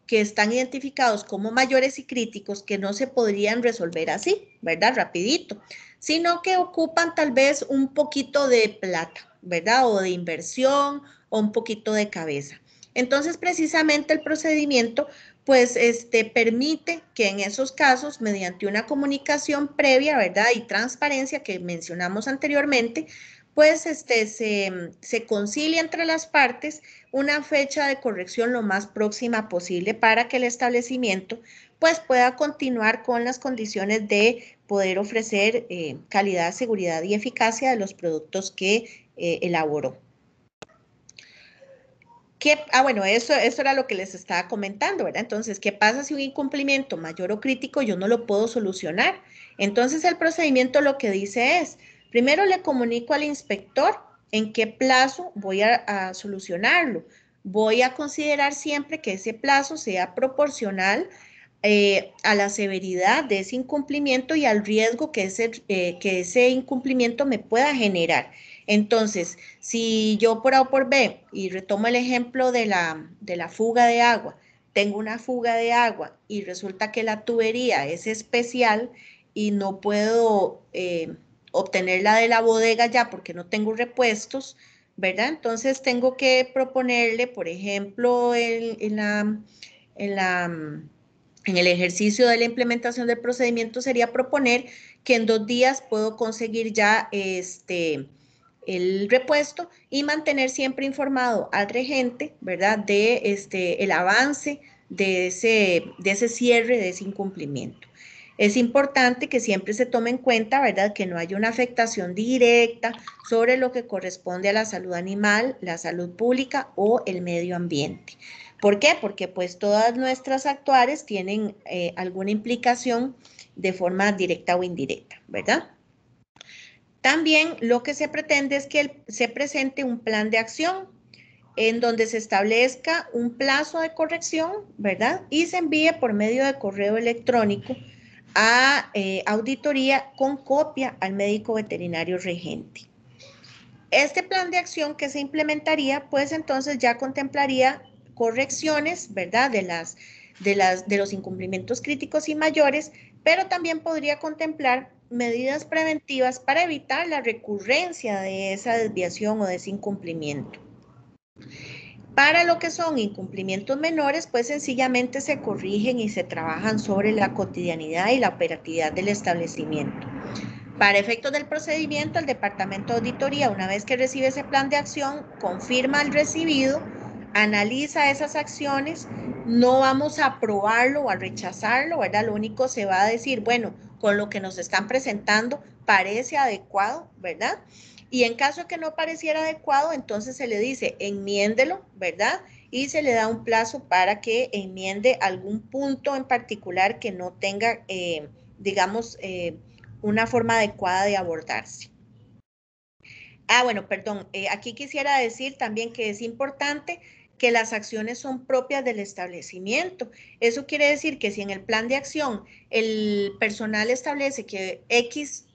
que están identificados como mayores y críticos que no se podrían resolver así, ¿verdad? Rapidito, sino que ocupan tal vez un poquito de plata, ¿verdad? O de inversión o un poquito de cabeza. Entonces, precisamente el procedimiento, pues, permite que en esos casos, mediante una comunicación previa, ¿verdad? Y transparencia que mencionamos anteriormente, pues, se concilia entre las partes una fecha de corrección lo más próxima posible para que el establecimiento pues pueda continuar con las condiciones de poder ofrecer calidad, seguridad y eficacia de los productos que elaboró. Bueno, eso era lo que les estaba comentando, ¿verdad? Entonces, ¿qué pasa si un incumplimiento mayor o crítico yo no lo puedo solucionar? Entonces, el procedimiento lo que dice es, primero le comunico al inspector en qué plazo voy a solucionarlo. Voy a considerar siempre que ese plazo sea proporcional a la severidad de ese incumplimiento y al riesgo que ese incumplimiento me pueda generar. Entonces, si yo por A o por B, y retomo el ejemplo de la fuga de agua, tengo una fuga de agua y resulta que la tubería es especial, y no puedo obtenerla de la bodega ya porque no tengo repuestos, ¿verdad? Entonces tengo que proponerle, por ejemplo, en el ejercicio de la implementación del procedimiento sería proponer que en 2 días puedo conseguir ya el repuesto y mantener siempre informado al regente, ¿verdad? De el avance de ese cierre, de ese incumplimiento. Es importante que siempre se tome en cuenta, ¿verdad?, que no haya una afectación directa sobre lo que corresponde a la salud animal, la salud pública o el medio ambiente. ¿Por qué? Porque pues todas nuestras actuares tienen alguna implicación de forma directa o indirecta, ¿verdad? También lo que se pretende es que se presente un plan de acción en donde se establezca un plazo de corrección, ¿verdad? Y se envíe por medio de correo electrónico a auditoría con copia al médico veterinario regente. Este plan de acción que se implementaría, pues entonces ya contemplaría correcciones, ¿verdad? De los incumplimientos críticos y mayores, pero también podría contemplar medidas preventivas para evitar la recurrencia de esa desviación o de ese incumplimiento. Para lo que son incumplimientos menores, pues sencillamente se corrigen y se trabajan sobre la cotidianidad y la operatividad del establecimiento. Para efectos del procedimiento, el Departamento de Auditoría, una vez que recibe ese plan de acción, confirma el recibido, analiza esas acciones, no vamos a aprobarlo o a rechazarlo, ¿verdad? Lo único se va a decir, bueno, con lo que nos están presentando parece adecuado, ¿verdad? Y en caso de que no pareciera adecuado, entonces se le dice enmiéndelo, ¿verdad? Y se le da un plazo para que enmiende algún punto en particular que no tenga, digamos, una forma adecuada de abordarse. Bueno, perdón, aquí quisiera decir también que es importante que las acciones son propias del establecimiento. Eso quiere decir que si en el plan de acción el personal establece que X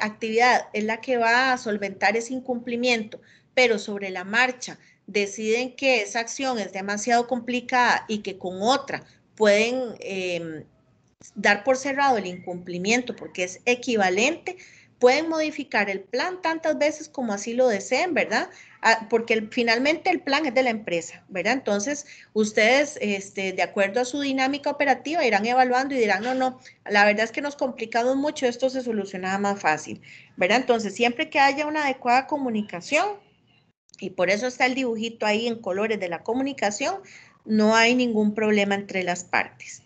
actividad es la que va a solventar ese incumplimiento, pero sobre la marcha deciden que esa acción es demasiado complicada y que con otra pueden dar por cerrado el incumplimiento porque es equivalente, pueden modificar el plan tantas veces como así lo deseen, ¿verdad? Porque finalmente el plan es de la empresa, ¿verdad? Entonces, ustedes, de acuerdo a su dinámica operativa, irán evaluando y dirán, no, la verdad es que nos complicamos mucho, esto se solucionaba más fácil, ¿verdad? Entonces, siempre que haya una adecuada comunicación, y por eso está el dibujito ahí en colores de la comunicación, no hay ningún problema entre las partes.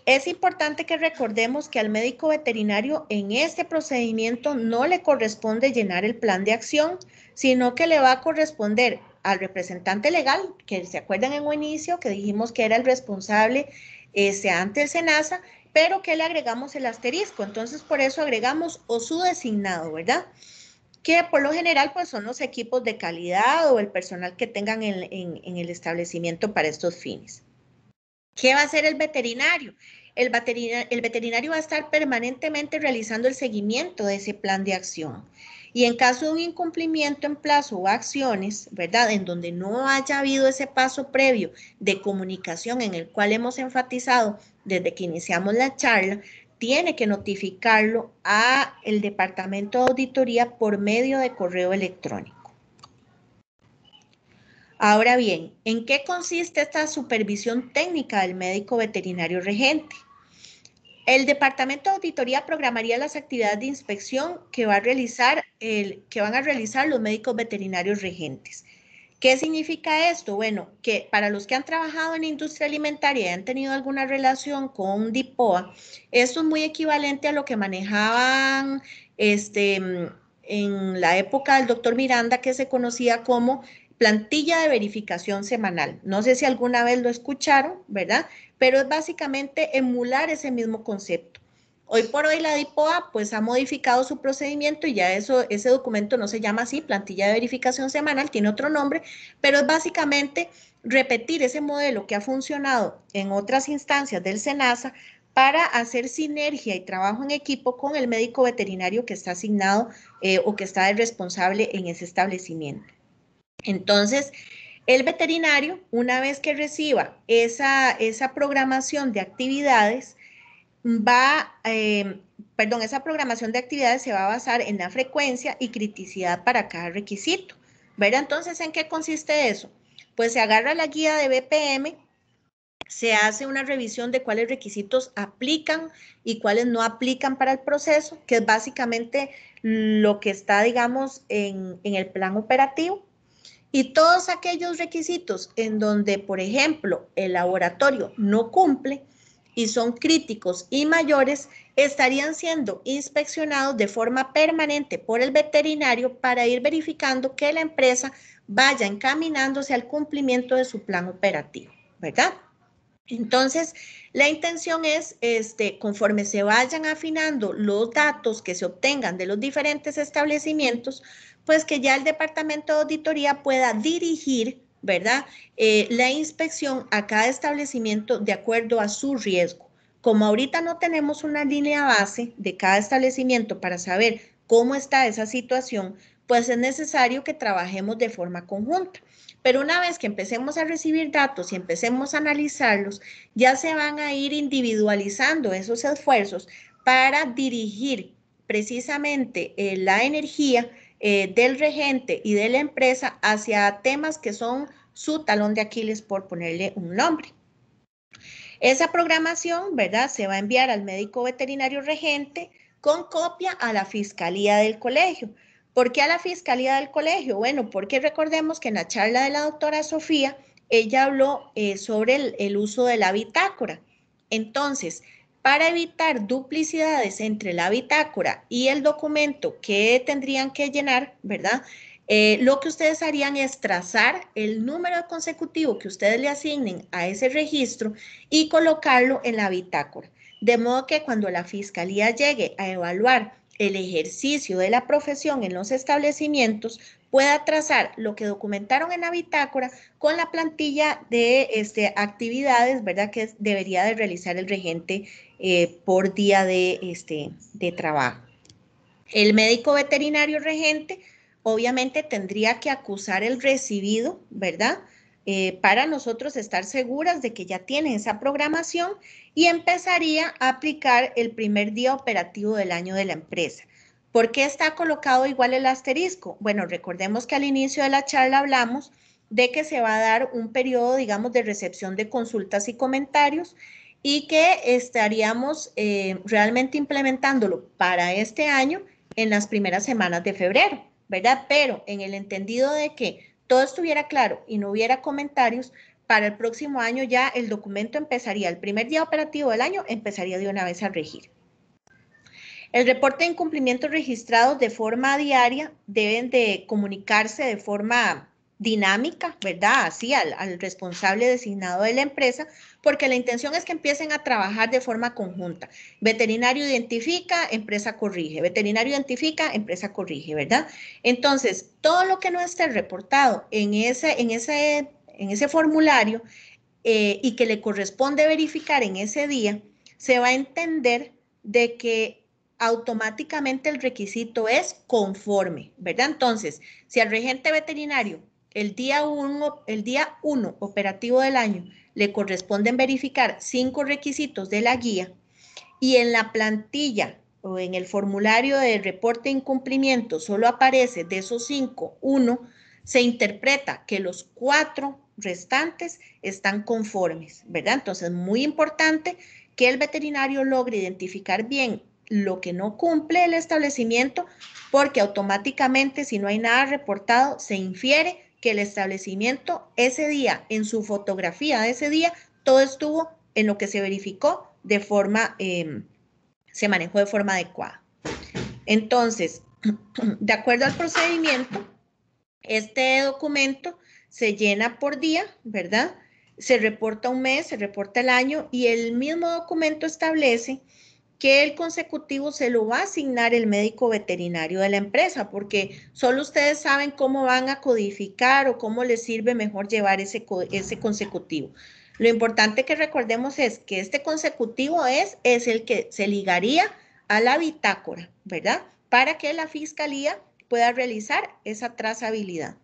Es importante que recordemos que al médico veterinario en este procedimiento no le corresponde llenar el plan de acción, sino que le va a corresponder al representante legal, que se acuerdan en un inicio que dijimos que era el responsable ante el SENASA, pero que le agregamos el asterisco. Entonces, por eso agregamos o su designado, ¿verdad? Que por lo general pues son los equipos de calidad o el personal que tengan en el establecimiento para estos fines. ¿Qué va a hacer el veterinario? El veterinario va a estar permanentemente realizando el seguimiento de ese plan de acción. Y en caso de un incumplimiento en plazo o acciones, ¿verdad? En donde no haya habido ese paso previo de comunicación en el cual hemos enfatizado desde que iniciamos la charla, tiene que notificarlo a el Departamento de Auditoría por medio de correo electrónico. Ahora bien, ¿en qué consiste esta supervisión técnica del médico veterinario regente? El Departamento de Auditoría programaría las actividades de inspección que van a realizar los médicos veterinarios regentes. ¿Qué significa esto? Bueno, que para los que han trabajado en industria alimentaria y han tenido alguna relación con DIPOA, esto es muy equivalente a lo que manejaban en la época del doctor Miranda, que se conocía como plantilla de verificación semanal. No sé si alguna vez lo escucharon, ¿verdad? Pero es básicamente emular ese mismo concepto. Hoy por hoy la DIPOA pues ha modificado su procedimiento y ya ese documento no se llama así, plantilla de verificación semanal, tiene otro nombre, pero es básicamente repetir ese modelo que ha funcionado en otras instancias del SENASA para hacer sinergia y trabajo en equipo con el médico veterinario que está asignado o que está de responsable en ese establecimiento. Entonces, el veterinario, una vez que reciba esa programación de actividades, esa programación de actividades se va a basar en la frecuencia y criticidad para cada requisito, ¿verdad? Entonces, ¿en qué consiste eso? Pues se agarra la guía de BPM, se hace una revisión de cuáles requisitos aplican y cuáles no aplican para el proceso, que es básicamente lo que está, digamos, en el plan operativo. Y todos aquellos requisitos en donde, por ejemplo, el laboratorio no cumple y son críticos y mayores, estarían siendo inspeccionados de forma permanente por el veterinario para ir verificando que la empresa vaya encaminándose al cumplimiento de su plan operativo, ¿verdad? Entonces, la intención es, conforme se vayan afinando los datos que se obtengan de los diferentes establecimientos, pues que ya el departamento de auditoría pueda dirigir, ¿verdad? La inspección a cada establecimiento de acuerdo a su riesgo. Como ahorita no tenemos una línea base de cada establecimiento para saber cómo está esa situación, pues es necesario que trabajemos de forma conjunta. Pero una vez que empecemos a recibir datos y empecemos a analizarlos, ya se van a ir individualizando esos esfuerzos para dirigir precisamente la energía del regente y de la empresa hacia temas que son su talón de Aquiles, por ponerle un nombre. Esa programación, ¿verdad? Se va a enviar al médico veterinario regente con copia a la fiscalía del colegio. ¿Por qué a la fiscalía del colegio? Bueno, porque recordemos que en la charla de la doctora Sofía, ella habló sobre el uso de la bitácora. Entonces, para evitar duplicidades entre la bitácora y el documento que tendrían que llenar, ¿verdad? Lo que ustedes harían es trazar el número consecutivo que ustedes le asignen a ese registro y colocarlo en la bitácora. De modo que cuando la fiscalía llegue a evaluar el ejercicio de la profesión en los establecimientos, pueda trazar lo que documentaron en la bitácora con la plantilla de actividades, ¿verdad? Que debería de realizar el regente por día de trabajo. El médico veterinario regente obviamente tendría que acusar el recibido, ¿verdad? Para nosotros estar seguras de que ya tienen esa programación y empezaría a aplicar el primer día operativo del año de la empresa. ¿Por qué está colocado igual el asterisco? Bueno, recordemos que al inicio de la charla hablamos de que se va a dar un periodo, digamos, de recepción de consultas y comentarios y que estaríamos realmente implementándolo para este año en las primeras semanas de febrero, ¿verdad? Pero en el entendido de que todo estuviera claro y no hubiera comentarios, para el próximo año ya el documento empezaría, el primer día operativo del año empezaría de una vez a regir. El reporte de incumplimientos registrados de forma diaria deben de comunicarse de forma dinámica, ¿verdad? Así al responsable designado de la empresa, porque la intención es que empiecen a trabajar de forma conjunta. Veterinario identifica, empresa corrige. Veterinario identifica, empresa corrige, ¿verdad? Entonces, todo lo que no esté reportado en ese formulario y que le corresponde verificar en ese día, se va a entender de que automáticamente el requisito es conforme, ¿verdad? Entonces, si al regente veterinario el día 1 operativo del año le corresponden verificar 5 requisitos de la guía y en la plantilla o en el formulario de reporte de incumplimiento solo aparece de esos 5, 1, se interpreta que los 4 restantes están conformes, ¿verdad? Entonces, muy importante que el veterinario logre identificar bien lo que no cumple el establecimiento, porque automáticamente, si no hay nada reportado, se infiere que el establecimiento ese día, en su fotografía de ese día, todo estuvo en lo que se verificó de forma, se manejó de forma adecuada. Entonces, de acuerdo al procedimiento, este documento se llena por día, ¿verdad? Se reporta un mes, se reporta el año y el mismo documento establece que el consecutivo se lo va a asignar el médico veterinario de la empresa, porque solo ustedes saben cómo van a codificar o cómo les sirve mejor llevar ese consecutivo. Lo importante que recordemos es que este consecutivo es el que se ligaría a la bitácora, ¿verdad? Para que la fiscalía pueda realizar esa trazabilidad.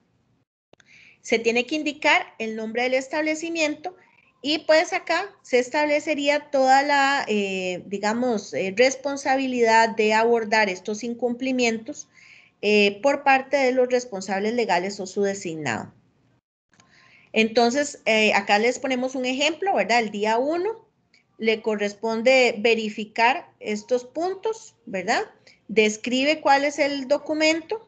Se tiene que indicar el nombre del establecimiento Y pues acá se establecería toda la, digamos, responsabilidad de abordar estos incumplimientos por parte de los responsables legales o su designado. Entonces, acá les ponemos un ejemplo, ¿verdad? El día 1 le corresponde verificar estos puntos, ¿verdad? Describe cuál es el documento,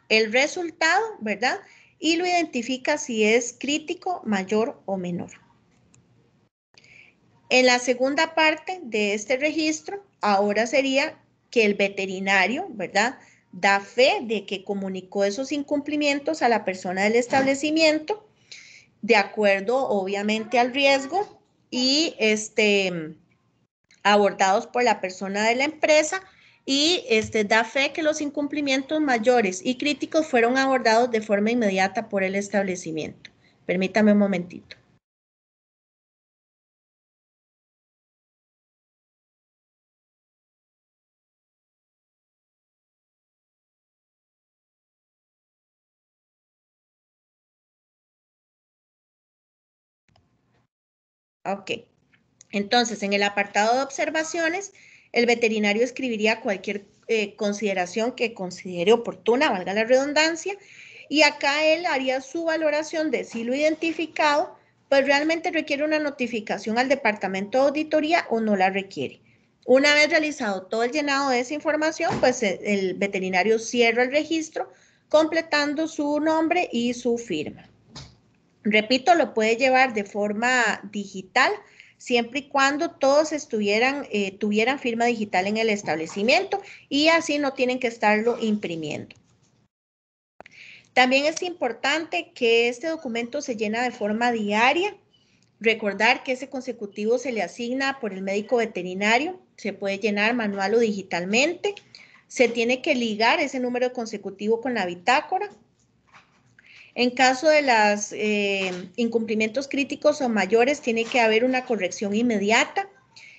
el resultado, ¿verdad? Y lo identifica si es crítico, mayor o menor. En la segunda parte de este registro, ahora sería que el veterinario, ¿verdad?, da fe de que comunicó esos incumplimientos a la persona del establecimiento, de acuerdo, obviamente, al riesgo y abordados por la persona de la empresa, y da fe que los incumplimientos mayores y críticos fueron abordados de forma inmediata por el establecimiento. Permítame un momentito. Ok, entonces en el apartado de observaciones, el veterinario escribiría cualquier consideración que considere oportuna, valga la redundancia, y acá él haría su valoración de si lo identificado, pues realmente requiere una notificación al departamento de auditoría o no la requiere. Una vez realizado todo el llenado de esa información, pues el veterinario cierra el registro, completando su nombre y su firma. Repito, lo puede llevar de forma digital, siempre y cuando todos tuvieran firma digital en el establecimiento, y así no tienen que estarlo imprimiendo. También es importante que este documento se llena de forma diaria. Recordar que ese consecutivo se le asigna por el médico veterinario, se puede llenar manual o digitalmente. Se tiene que ligar ese número consecutivo con la bitácora. En caso de los incumplimientos críticos o mayores, tiene que haber una corrección inmediata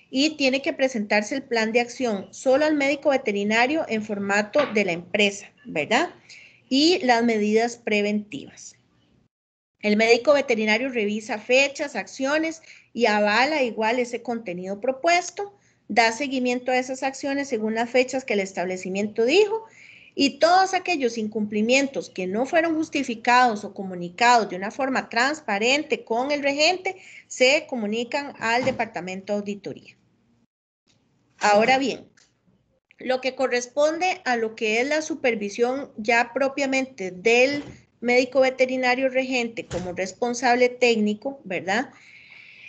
y tiene que presentarse el plan de acción solo al médico veterinario en formato de la empresa, ¿verdad? Y las medidas preventivas. El médico veterinario revisa fechas, acciones y avala igual ese contenido propuesto, da seguimiento a esas acciones según las fechas que el establecimiento dijo, y todos aquellos incumplimientos que no fueron justificados o comunicados de una forma transparente con el regente se comunican al departamento de auditoría. Ahora bien, lo que corresponde a lo que es la supervisión ya propiamente del médico veterinario regente como responsable técnico, ¿verdad?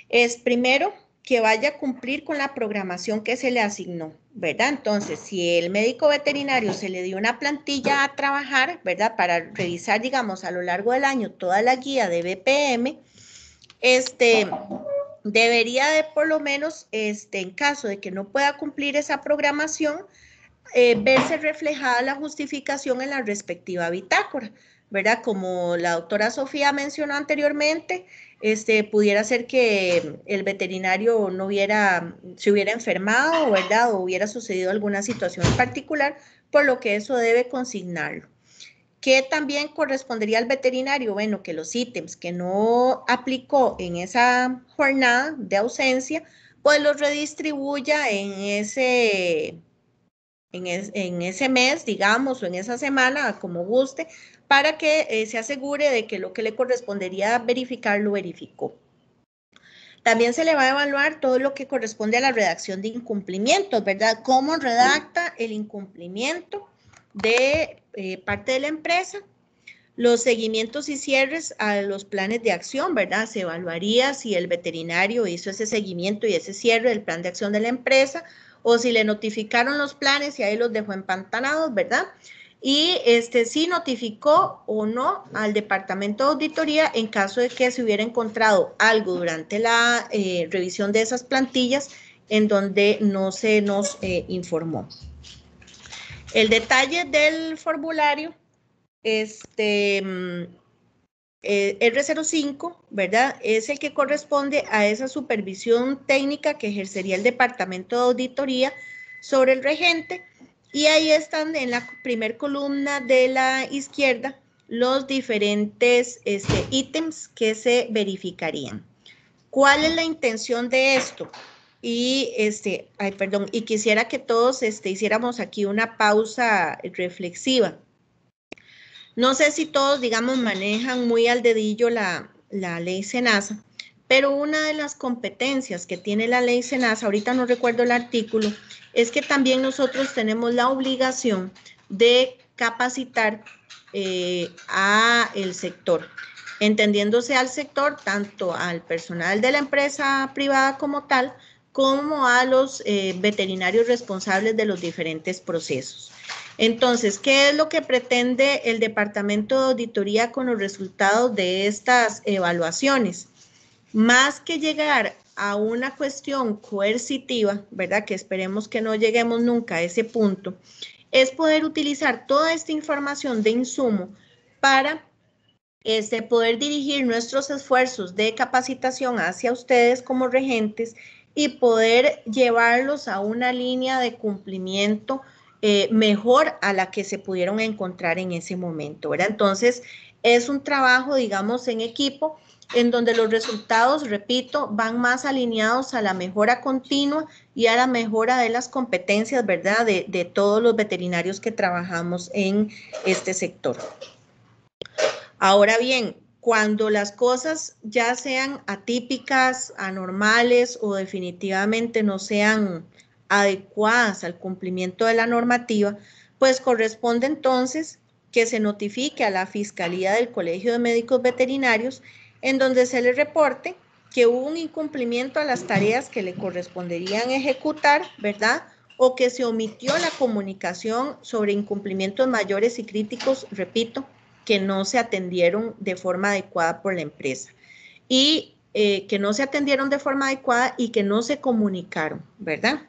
Es primero que vaya a cumplir con la programación que se le asignó, ¿verdad? Entonces, si el médico veterinario se le dio una plantilla a trabajar, ¿verdad? Para revisar, digamos, a lo largo del año toda la guía de BPM, debería de por lo menos, en caso de que no pueda cumplir esa programación, verse reflejada la justificación en la respectiva bitácora, ¿verdad? Como la doctora Sofía mencionó anteriormente, pudiera ser que el veterinario se hubiera enfermado, ¿verdad? O hubiera sucedido alguna situación en particular, por lo que eso debe consignarlo. ¿Qué también correspondería al veterinario? Bueno, que los ítems que no aplicó en esa jornada de ausencia, pues los redistribuya en ese mes, digamos, o en esa semana, como guste, para que se asegure de que lo que le correspondería verificar lo verificó. También se le va a evaluar todo lo que corresponde a la redacción de incumplimientos, ¿verdad? ¿Cómo redacta el incumplimiento de parte de la empresa? Los seguimientos y cierres a los planes de acción, ¿verdad? Se evaluaría si el veterinario hizo ese seguimiento y ese cierre del plan de acción de la empresa, o si le notificaron los planes y ahí los dejó empantanados, ¿verdad? Y si notificó o no al departamento de auditoría en caso de que se hubiera encontrado algo durante la revisión de esas plantillas en donde no se nos informó. El detalle del formulario, R05, ¿verdad? Es el que corresponde a esa supervisión técnica que ejercería el departamento de auditoría sobre el regente, y ahí están en la primer columna de la izquierda los diferentes ítems que se verificarían. ¿Cuál es la intención de esto? Y, y quisiera que todos hiciéramos aquí una pausa reflexiva. No sé si todos, digamos, manejan muy al dedillo la ley SENASA, pero una de las competencias que tiene la ley SENASA, ahorita no recuerdo el artículo, es que también nosotros tenemos la obligación de capacitar a el sector, entendiéndose al sector, tanto al personal de la empresa privada como tal, como a los veterinarios responsables de los diferentes procesos. Entonces, ¿qué es lo que pretende el Departamento de Auditoría con los resultados de estas evaluaciones? Más que llegar a una cuestión coercitiva, ¿verdad? Que esperemos que no lleguemos nunca a ese punto, es poder utilizar toda esta información de insumo para poder dirigir nuestros esfuerzos de capacitación hacia ustedes como regentes y poder llevarlos a una línea de cumplimiento mejor a la que se pudieron encontrar en ese momento, ¿verdad? Entonces, es un trabajo, digamos, en equipo, en donde los resultados, repito, van más alineados a la mejora continua y a la mejora de las competencias, ¿verdad? De todos los veterinarios que trabajamos en este sector. Ahora bien, cuando las cosas ya sean atípicas, anormales o definitivamente no sean adecuadas al cumplimiento de la normativa, pues corresponde entonces que se notifique a la Fiscalía del Colegio de Médicos Veterinarios en donde se le reporte que hubo un incumplimiento a las tareas que le corresponderían ejecutar, ¿verdad? O que se omitió la comunicación sobre incumplimientos mayores y críticos, repito, que no se atendieron de forma adecuada por la empresa y que no se atendieron de forma adecuada y que no se comunicaron, ¿verdad?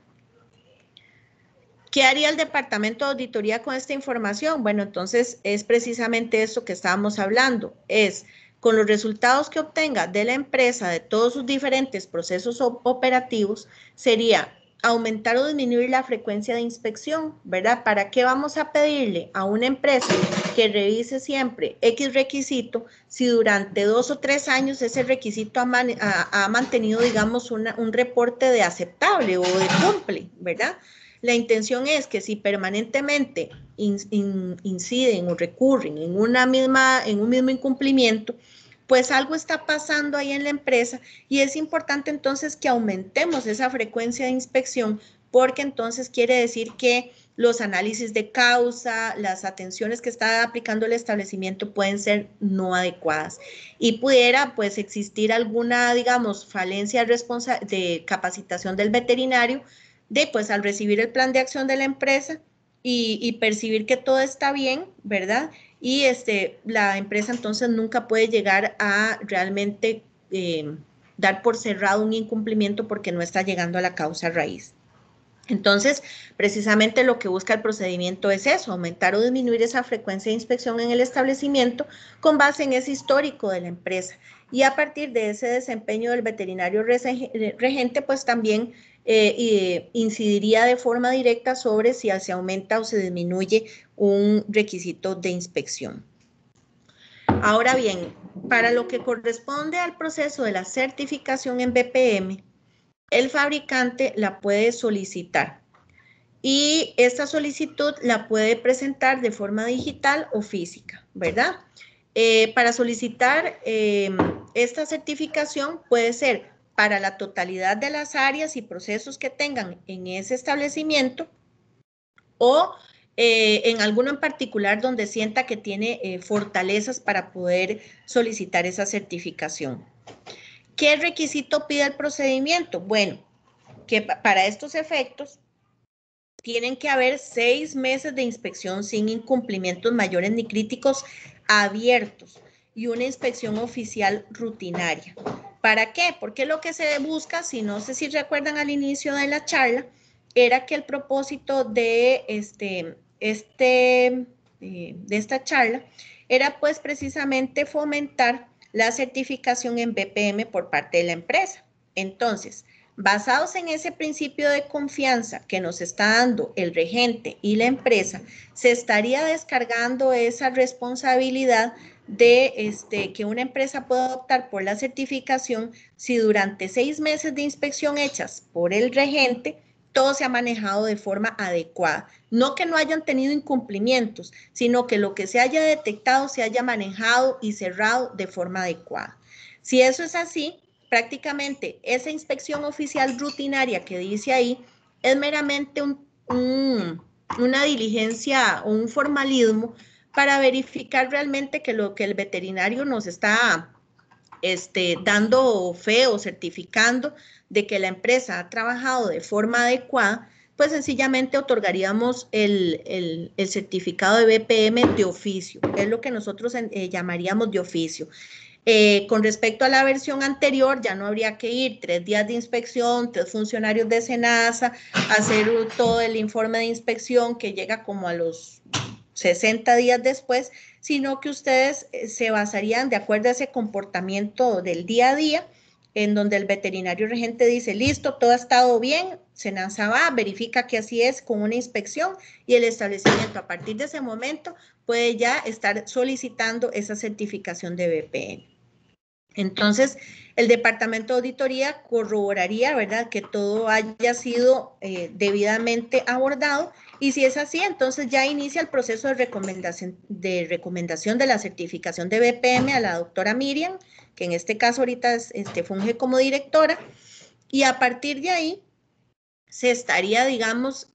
¿Qué haría el Departamento de Auditoría con esta información? Bueno, entonces es precisamente esto que estábamos hablando, es con los resultados que obtenga de la empresa, de todos sus diferentes procesos operativos, sería aumentar o disminuir la frecuencia de inspección, ¿verdad? ¿Para qué vamos a pedirle a una empresa que revise siempre X requisito si durante 2 o 3 años ese requisito ha mantenido, digamos, un reporte de aceptable o de cumple, ¿verdad? La intención es que si permanentemente inciden o recurren en un mismo incumplimiento, pues algo está pasando ahí en la empresa y es importante entonces que aumentemos esa frecuencia de inspección porque entonces quiere decir que los análisis de causa, las atenciones que está aplicando el establecimiento pueden ser no adecuadas y pudiera pues existir alguna, digamos, falencia de capacitación del veterinario pues al recibir el plan de acción de la empresa y percibir que todo está bien, ¿verdad? Y la empresa entonces nunca puede llegar a realmente dar por cerrado un incumplimiento porque no está llegando a la causa raíz. Entonces, precisamente lo que busca el procedimiento es eso, aumentar o disminuir esa frecuencia de inspección en el establecimiento con base en ese histórico de la empresa. Y a partir de ese desempeño del veterinario regente, pues también incidiría de forma directa sobre si se aumenta o se disminuye un requisito de inspección. Ahora bien, para lo que corresponde al proceso de la certificación en BPM, el fabricante la puede solicitar y esta solicitud la puede presentar de forma digital o física, ¿verdad? Para solicitar esta certificación puede ser para la totalidad de las áreas y procesos que tengan en ese establecimiento o en alguno en particular donde sienta que tiene fortalezas para poder solicitar esa certificación. ¿Qué requisito pide el procedimiento? Bueno, que para estos efectos tienen que haber 6 meses de inspección sin incumplimientos mayores ni críticos abiertos y una inspección oficial rutinaria. ¿Para qué? Porque lo que se busca, si no sé si recuerdan al inicio de la charla, era que el propósito de esta charla era pues precisamente fomentar la certificación en BPM por parte de la empresa. Entonces, basados en ese principio de confianza que nos está dando el regente y la empresa, se estaría descargando esa responsabilidad de que una empresa pueda optar por la certificación si durante 6 meses de inspección hechas por el regente todo se ha manejado de forma adecuada. No que no hayan tenido incumplimientos, sino que lo que se haya detectado se haya manejado y cerrado de forma adecuada. Si eso es así, prácticamente esa inspección oficial rutinaria que dice ahí es meramente una diligencia o un formalismo para verificar realmente que lo que el veterinario nos está dando fe o certificando de que la empresa ha trabajado de forma adecuada, pues sencillamente otorgaríamos el certificado de BPM de oficio, es lo que nosotros llamaríamos de oficio. Con respecto a la versión anterior, ya no habría que ir 3 días de inspección, 3 funcionarios de SENASA, hacer todo el informe de inspección que llega como a los 60 días después, sino que ustedes se basarían de acuerdo a ese comportamiento del día a día, en donde el veterinario regente dice, listo, todo ha estado bien, SENASA va, verifica que así es con una inspección y el establecimiento a partir de ese momento puede ya estar solicitando esa certificación de BPM. Entonces, el Departamento de Auditoría corroboraría, ¿verdad?, que todo haya sido debidamente abordado, y si es así, entonces ya inicia el proceso de recomendación de la certificación de BPM a la doctora Miriam, que en este caso ahorita funge como directora, y a partir de ahí se estaría, digamos,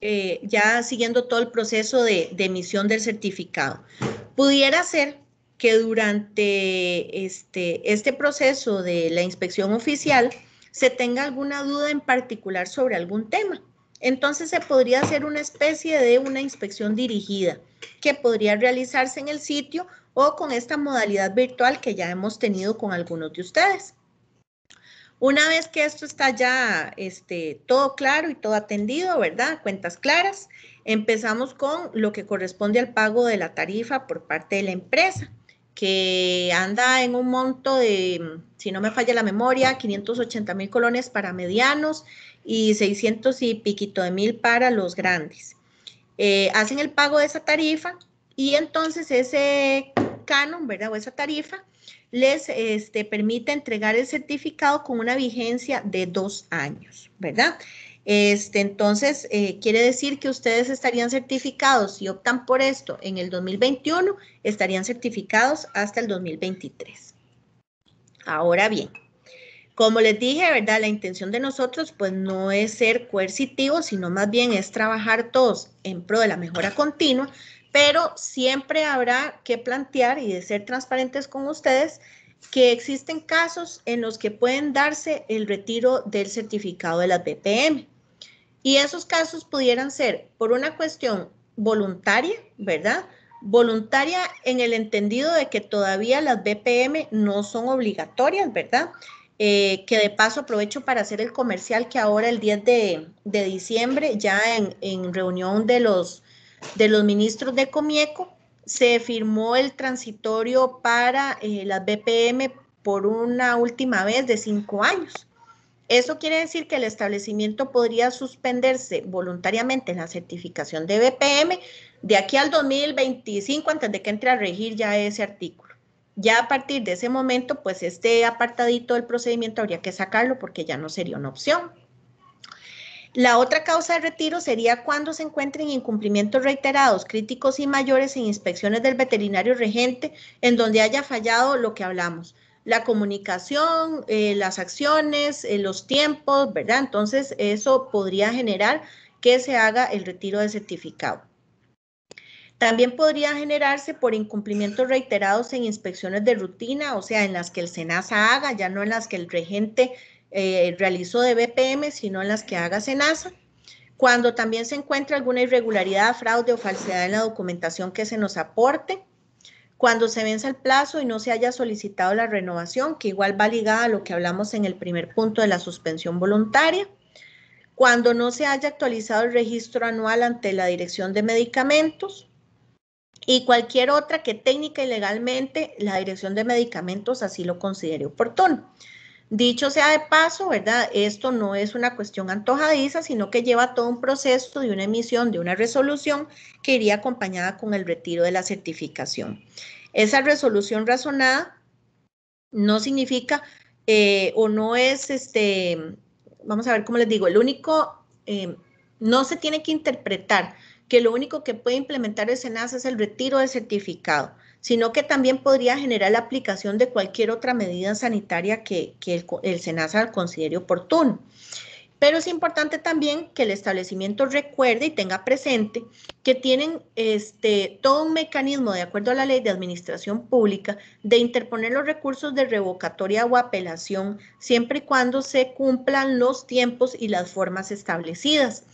ya siguiendo todo el proceso de emisión del certificado. Pudiera ser que durante este proceso de la inspección oficial se tenga alguna duda en particular sobre algún tema. Entonces se podría hacer una especie de una inspección dirigida que podría realizarse en el sitio o con esta modalidad virtual que ya hemos tenido con algunos de ustedes. Una vez que esto está ya todo claro y todo atendido, ¿verdad? Cuentas claras, empezamos con lo que corresponde al pago de la tarifa por parte de la empresa, que anda en un monto de, si no me falla la memoria, 580,000 colones para medianos y 600 y piquito de mil para los grandes. Hacen el pago de esa tarifa y entonces ese canon, ¿verdad? O esa tarifa les permite entregar el certificado con una vigencia de 2 años, ¿verdad? Entonces, quiere decir que ustedes estarían certificados, si optan por esto en el 2021, estarían certificados hasta el 2023. Ahora bien, como les dije, ¿verdad? La intención de nosotros, pues, no es ser coercitivos, sino más bien es trabajar todos en pro de la mejora continua, pero siempre habrá que plantear y de ser transparentes con ustedes que existen casos en los que pueden darse el retiro del certificado de las BPM. Y esos casos pudieran ser por una cuestión voluntaria, ¿verdad? Voluntaria en el entendido de que todavía las BPM no son obligatorias, ¿verdad? Que de paso aprovecho para hacer el comercial que ahora el 10 de diciembre, ya en reunión de los ministros de Comieco, se firmó el transitorio para las BPM por una última vez de 5 años. Eso quiere decir que el establecimiento podría suspenderse voluntariamente en la certificación de BPM de aquí al 2025, antes de que entre a regir ya ese artículo. Ya a partir de ese momento, pues este apartadito del procedimiento habría que sacarlo porque ya no sería una opción. La otra causa de retiro sería cuando se encuentren incumplimientos reiterados, críticos y mayores en inspecciones del veterinario regente, en donde haya fallado lo que hablamos. La comunicación, las acciones, los tiempos, ¿verdad? Entonces, eso podría generar que se haga el retiro del certificado. También podría generarse por incumplimientos reiterados en inspecciones de rutina, o sea, en las que el SENASA haga, ya no en las que el regente realizó de BPM, sino en las que haga SENASA. Cuando también se encuentra alguna irregularidad, fraude o falsedad en la documentación que se nos aporte. Cuando se venza el plazo y no se haya solicitado la renovación, que igual va ligada a lo que hablamos en el primer punto de la suspensión voluntaria. Cuando no se haya actualizado el registro anual ante la Dirección de Medicamentos. Y cualquier otra que técnica y legalmente la Dirección de Medicamentos así lo considere oportuno. Dicho sea de paso, ¿verdad? Esto no es una cuestión antojadiza, sino que lleva todo un proceso de una emisión de una resolución que iría acompañada con el retiro de la certificación. Esa resolución razonada no significa o no es, vamos a ver cómo les digo, el único, no se tiene que interpretar que lo único que puede implementar el SENASA es el retiro del certificado, sino que también podría generar la aplicación de cualquier otra medida sanitaria que el SENASA considere oportuno. Pero es importante también que el establecimiento recuerde y tenga presente que tienen todo un mecanismo, de acuerdo a la Ley de Administración Pública, de interponer los recursos de revocatoria o apelación, siempre y cuando se cumplan los tiempos y las formas establecidas.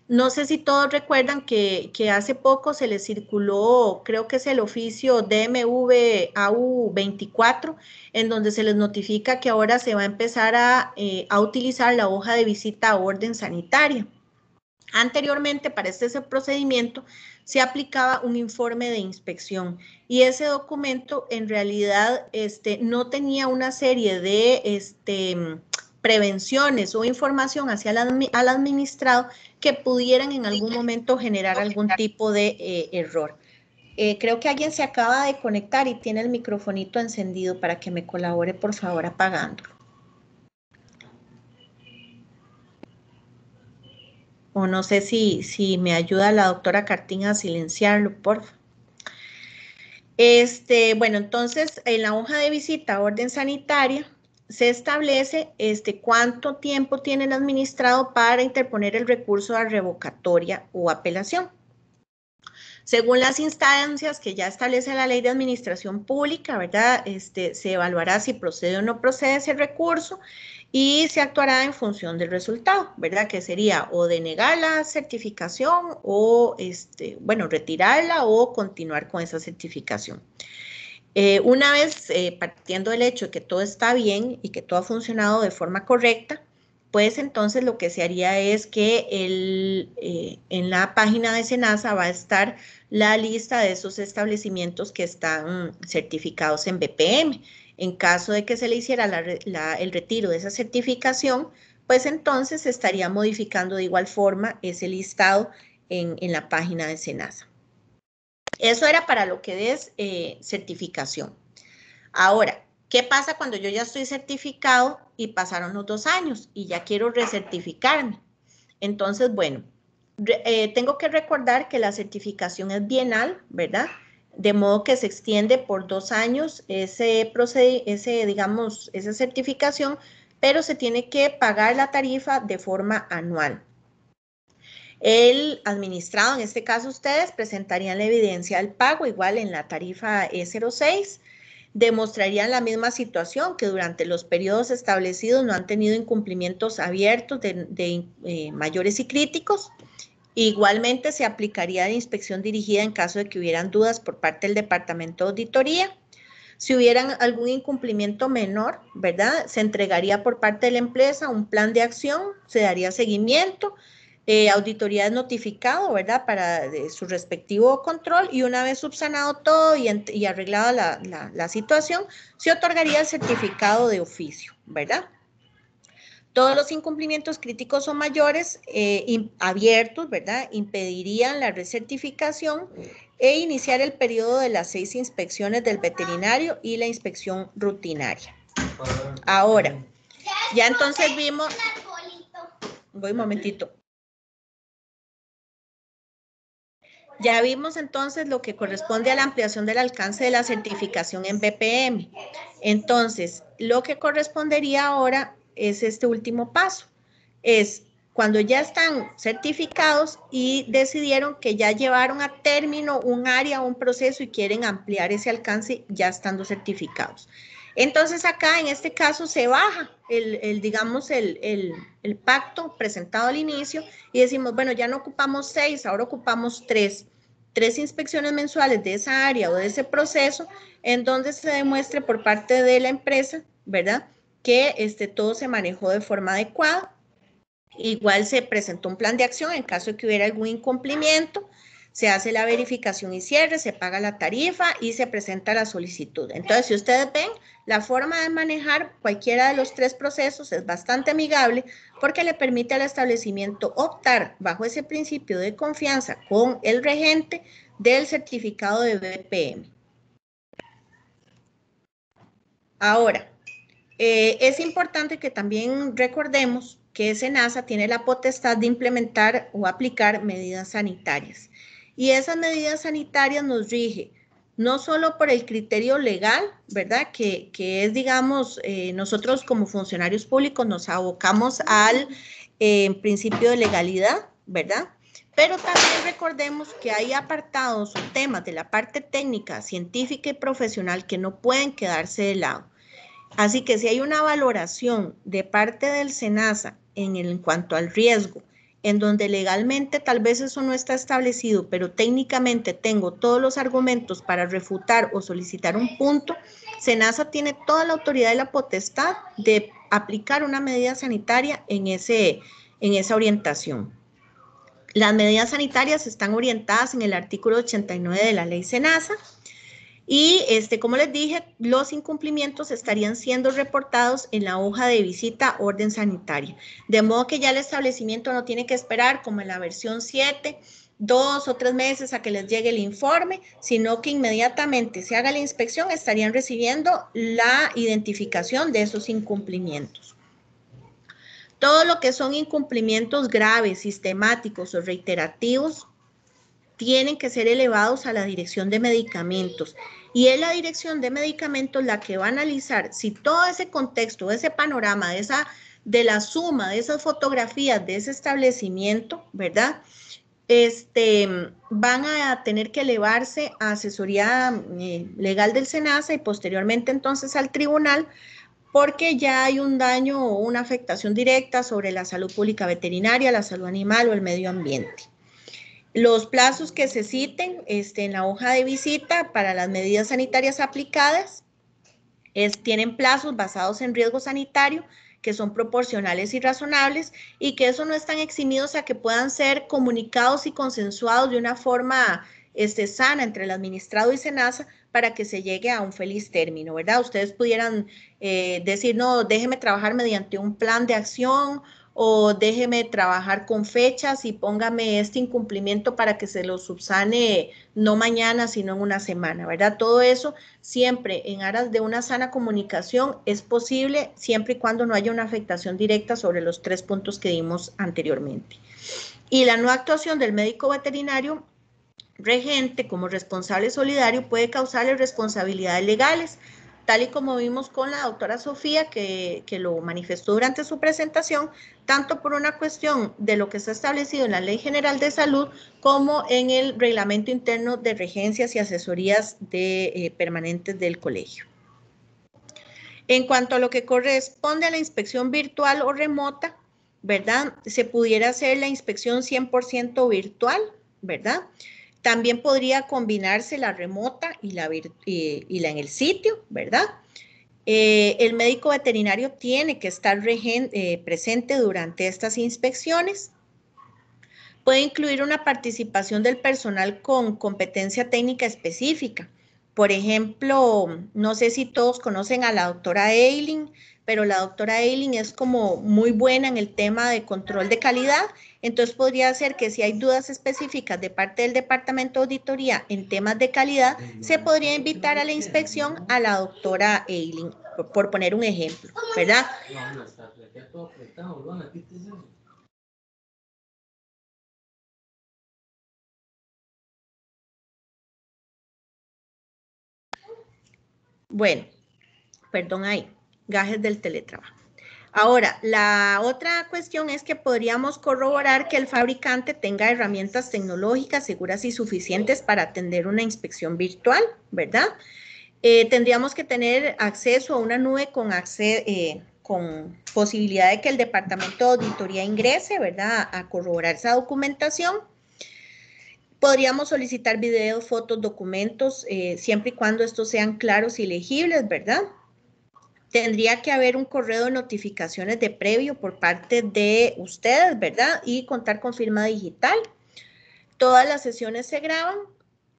No sé si todos recuerdan que hace poco se les circuló, creo que es el oficio DMV AU 24, en donde se les notifica que ahora se va a empezar a utilizar la hoja de visita a orden sanitaria. Anteriormente, para este procedimiento, se aplicaba un informe de inspección y ese documento en realidad no tenía una serie de prevenciones o información hacia al administrado que pudieran en algún momento generar algún tipo de error. Creo que alguien se acaba de conectar y tiene el microfonito encendido para que me colabore, por favor, apagándolo. O no sé si me ayuda la doctora Cartín a silenciarlo, por favor. Bueno, entonces, en la hoja de visita a orden sanitaria, se establece cuánto tiempo tiene el administrado para interponer el recurso a revocatoria o apelación. Según las instancias que ya establece la Ley de Administración Pública, ¿verdad? Se evaluará si procede o no procede ese recurso y se actuará en función del resultado, ¿verdad? Que sería o denegar la certificación o, bueno, retirarla o continuar con esa certificación. Una vez partiendo del hecho de que todo está bien y que todo ha funcionado de forma correcta, pues entonces lo que se haría es que en la página de SENASA va a estar la lista de esos establecimientos que están certificados en BPM. En caso de que se le hiciera el retiro de esa certificación, pues entonces se estaría modificando de igual forma ese listado en la página de SENASA. Eso era para lo que es certificación. Ahora, ¿qué pasa cuando yo ya estoy certificado y pasaron los 2 años y ya quiero recertificarme? Entonces, bueno, tengo que recordar que la certificación es bienal, ¿verdad? De modo que se extiende por 2 años esa certificación, pero se tiene que pagar la tarifa de forma anual. El administrado, en este caso ustedes, presentarían la evidencia del pago, igual en la tarifa E06, demostrarían la misma situación, que durante los periodos establecidos no han tenido incumplimientos abiertos de mayores y críticos. Igualmente se aplicaría la inspección dirigida en caso de que hubieran dudas por parte del Departamento de Auditoría. Si hubieran algún incumplimiento menor, ¿verdad? Se entregaría por parte de la empresa un plan de acción, se daría seguimiento, auditoría es notificado, ¿verdad? Para su respectivo control y una vez subsanado todo y arreglada la situación, se otorgaría el certificado de oficio, ¿verdad? Todos los incumplimientos críticos o mayores abiertos, ¿verdad? Impedirían la recertificación e iniciar el periodo de las 6 inspecciones del veterinario y la inspección rutinaria. Ahora, ya entonces vimos... Voy un momentito. Ya vimos entonces lo que corresponde a la ampliación del alcance de la certificación en BPM. Entonces, lo que correspondería ahora es este último paso. Es cuando ya están certificados y decidieron que ya llevaron a término un área o un proceso y quieren ampliar ese alcance ya estando certificados. Entonces acá en este caso se baja el pacto presentado al inicio y decimos, bueno, ya no ocupamos 6, ahora ocupamos 3 inspecciones mensuales de esa área o de ese proceso en donde se demuestre por parte de la empresa, ¿verdad? Que todo se manejó de forma adecuada. Igual se presentó un plan de acción en caso de que hubiera algún incumplimiento, se hace la verificación y cierre, se paga la tarifa y se presenta la solicitud. Entonces, si ustedes ven, la forma de manejar cualquiera de los 3 procesos es bastante amigable porque le permite al establecimiento optar bajo ese principio de confianza con el regente del certificado de BPM. Ahora, es importante que también recordemos que SENASA tiene la potestad de implementar o aplicar medidas sanitarias. Y esas medidas sanitarias nos rige no solo por el criterio legal, ¿verdad? Que es, digamos, nosotros como funcionarios públicos nos abocamos al principio de legalidad, ¿verdad? Pero también recordemos que hay apartados o temas de la parte técnica, científica y profesional que no pueden quedarse de lado. Así que si hay una valoración de parte del SENASA en cuanto al riesgo, en donde legalmente tal vez eso no está establecido, pero técnicamente tengo todos los argumentos para refutar o solicitar un punto, SENASA tiene toda la autoridad y la potestad de aplicar una medida sanitaria en esa orientación. Las medidas sanitarias están orientadas en el artículo 89 de la ley SENASA. Y como les dije, los incumplimientos estarían siendo reportados en la hoja de visita orden sanitaria. De modo que ya el establecimiento no tiene que esperar, como en la versión 7, 2 o 3 meses a que les llegue el informe, sino que inmediatamente se haga la inspección, estarían recibiendo la identificación de esos incumplimientos. Todo lo que son incumplimientos graves, sistemáticos o reiterativos, tienen que ser elevados a la dirección de medicamentos y es la dirección de medicamentos la que va a analizar si todo ese contexto, ese panorama, de la suma de esas fotografías de ese establecimiento, ¿verdad? Van a tener que elevarse a asesoría legal del SENASA y posteriormente entonces al tribunal, porque ya hay un daño o una afectación directa sobre la salud pública veterinaria, la salud animal o el medio ambiente. Los plazos que se citen en la hoja de visita para las medidas sanitarias aplicadas tienen plazos basados en riesgo sanitario que son proporcionales y razonables y que eso no están eximidos a que puedan ser comunicados y consensuados de una forma sana entre el administrado y SENASA para que se llegue a un feliz término, ¿verdad? Ustedes pudieran decir, no, déjeme trabajar mediante un plan de acción o déjeme trabajar con fechas y póngame este incumplimiento para que se lo subsane no mañana, sino en una semana, ¿verdad? Todo eso siempre en aras de una sana comunicación es posible siempre y cuando no haya una afectación directa sobre los 3 puntos que dimos anteriormente. Y la no actuación del médico veterinario regente como responsable solidario puede causarle responsabilidades legales, tal y como vimos con la doctora Sofía, que lo manifestó durante su presentación, tanto por una cuestión de lo que está establecido en la Ley General de Salud, como en el Reglamento Interno de Regencias y Asesorías permanentes del colegio. En cuanto a lo que corresponde a la inspección virtual o remota, ¿verdad? Se pudiera hacer la inspección 100% virtual, ¿verdad? También podría combinarse la remota y la en el sitio, ¿verdad? El médico veterinario tiene que estar presente durante estas inspecciones. Puede incluir una participación del personal con competencia técnica específica. Por ejemplo, no sé si todos conocen a la doctora Eileen, pero la doctora Eileen es como muy buena en el tema de control de calidad, entonces podría ser que si hay dudas específicas de parte del departamento de auditoría en temas de calidad, se podría invitar a la inspección a la doctora Eileen, por poner un ejemplo, ¿verdad? Bueno, perdón ahí, gajes del teletrabajo. Ahora, la otra cuestión es que podríamos corroborar que el fabricante tenga herramientas tecnológicas seguras y suficientes para atender una inspección virtual, ¿verdad? Tendríamos que tener acceso a una nube con posibilidad de que el departamento de auditoría ingrese, ¿verdad? A corroborar esa documentación. Podríamos solicitar videos, fotos, documentos, siempre y cuando estos sean claros y legibles, ¿verdad? Tendría que haber un correo de notificaciones de previo por parte de ustedes, ¿verdad? Y contar con firma digital. Todas las sesiones se graban.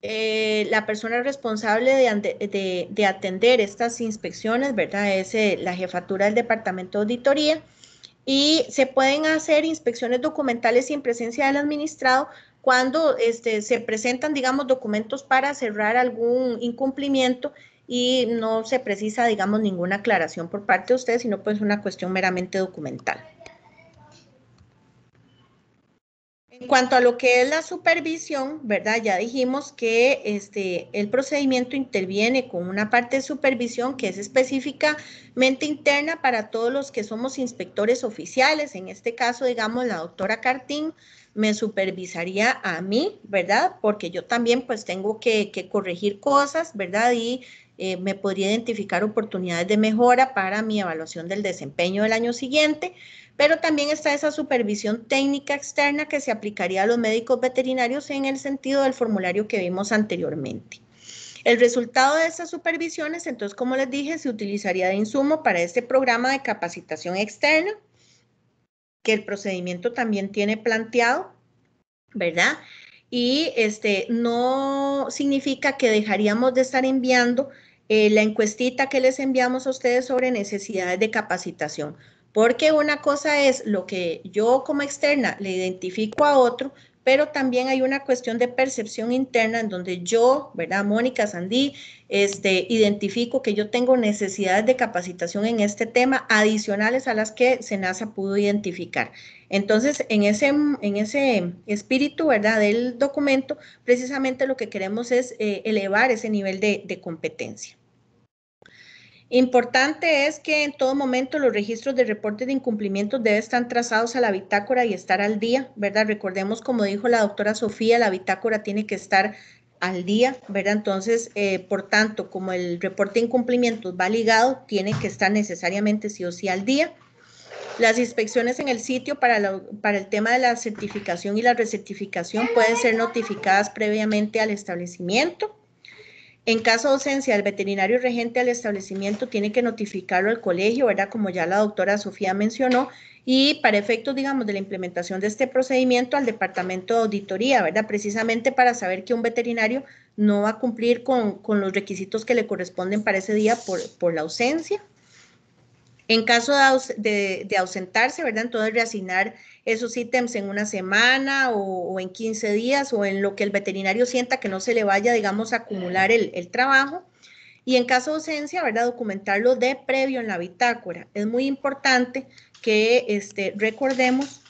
La persona responsable de atender estas inspecciones, ¿verdad? Es la jefatura del departamento de auditoría. Y se pueden hacer inspecciones documentales sin presencia del administrado cuando se presentan, digamos, documentos para cerrar algún incumplimiento y no se precisa, digamos, ninguna aclaración por parte de usted, sino pues una cuestión meramente documental. En cuanto a lo que es la supervisión, ¿verdad? Ya dijimos que el procedimiento interviene con una parte de supervisión que es específicamente interna para todos los que somos inspectores oficiales. En este caso, digamos, la doctora Cartín me supervisaría a mí, ¿verdad? Porque yo también pues tengo que corregir cosas, ¿verdad? Y me podría identificar oportunidades de mejora para mi evaluación del desempeño del año siguiente. Pero también está esa supervisión técnica externa que se aplicaría a los médicos veterinarios en el sentido del formulario que vimos anteriormente. El resultado de estas supervisiones, entonces, como les dije, se utilizaría de insumo para este programa de capacitación externa, que el procedimiento también tiene planteado, ¿verdad? Y no significa que dejaríamos de estar enviando la encuestita que les enviamos a ustedes sobre necesidades de capacitación. Porque una cosa es lo que yo como externa le identifico a otro, pero también hay una cuestión de percepción interna en donde yo, ¿verdad? Mónica Sandí, identifico que yo tengo necesidades de capacitación en este tema adicionales a las que SENASA pudo identificar. Entonces, en ese espíritu, ¿verdad? Del documento, precisamente lo que queremos es elevar ese nivel de competencia. Importante es que en todo momento los registros de reportes de incumplimientos deben estar trazados a la bitácora y estar al día, ¿verdad? Recordemos, como dijo la doctora Sofía, la bitácora tiene que estar al día, ¿verdad? Entonces, por tanto, como el reporte de incumplimientos va ligado, tiene que estar necesariamente sí o sí al día. Las inspecciones en el sitio para el tema de la certificación y la recertificación pueden ser notificadas previamente al establecimiento. En caso de ausencia del veterinario regente al establecimiento, tiene que notificarlo al colegio, ¿verdad? Como ya la doctora Sofía mencionó, y para efectos, digamos, de la implementación de este procedimiento al departamento de auditoría, ¿verdad? Precisamente para saber que un veterinario no va a cumplir con los requisitos que le corresponden para ese día por la ausencia. En caso de ausentarse, ¿verdad? Entonces reasignar esos ítems en una semana o en 15 días o en lo que el veterinario sienta que no se le vaya, digamos, a acumular el trabajo. Y en caso de ausencia, ¿verdad? Documentarlo de previo en la bitácora. Es muy importante que recordemos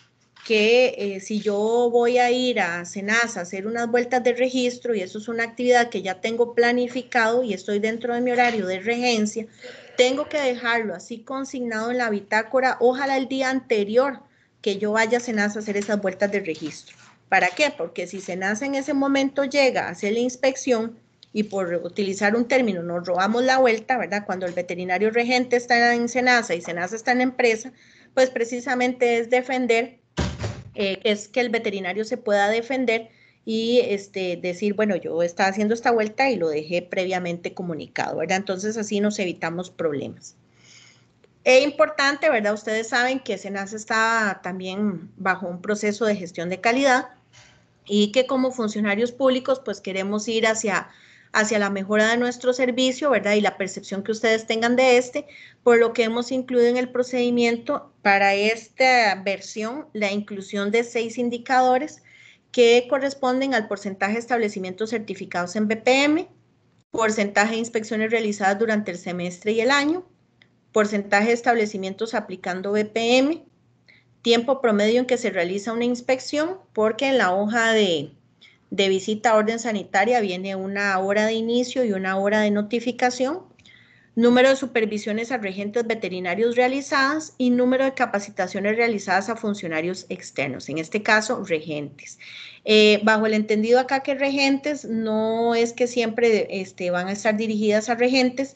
que si yo voy a ir a SENASA a hacer unas vueltas de registro y eso es una actividad que ya tengo planificado y estoy dentro de mi horario de regencia, tengo que dejarlo así consignado en la bitácora, ojalá el día anterior que yo vaya a SENASA a hacer esas vueltas de registro. ¿Para qué? Porque si SENASA en ese momento llega a hacer la inspección y por utilizar un término nos robamos la vuelta, ¿verdad? Cuando el veterinario regente está en SENASA y SENASA está en la empresa, pues precisamente es defender, es que el veterinario se pueda defender y decir, bueno, yo estaba haciendo esta vuelta y lo dejé previamente comunicado, ¿verdad? Entonces así nos evitamos problemas. Es importante, ¿verdad? Ustedes saben que SENASA está también bajo un proceso de gestión de calidad y que como funcionarios públicos pues queremos ir hacia la mejora de nuestro servicio, ¿verdad? Y la percepción que ustedes tengan de por lo que hemos incluido en el procedimiento para esta versión la inclusión de 6 indicadores que corresponden al porcentaje de establecimientos certificados en BPM, porcentaje de inspecciones realizadas durante el semestre y el año, porcentaje de establecimientos aplicando BPM, tiempo promedio en que se realiza una inspección, porque en la hoja de visita a orden sanitaria viene una hora de inicio y una hora de notificación, número de supervisiones a regentes veterinarios realizadas y número de capacitaciones realizadas a funcionarios externos, en este caso regentes. Bajo el entendido acá que regentes no es que siempre van a estar dirigidas a regentes,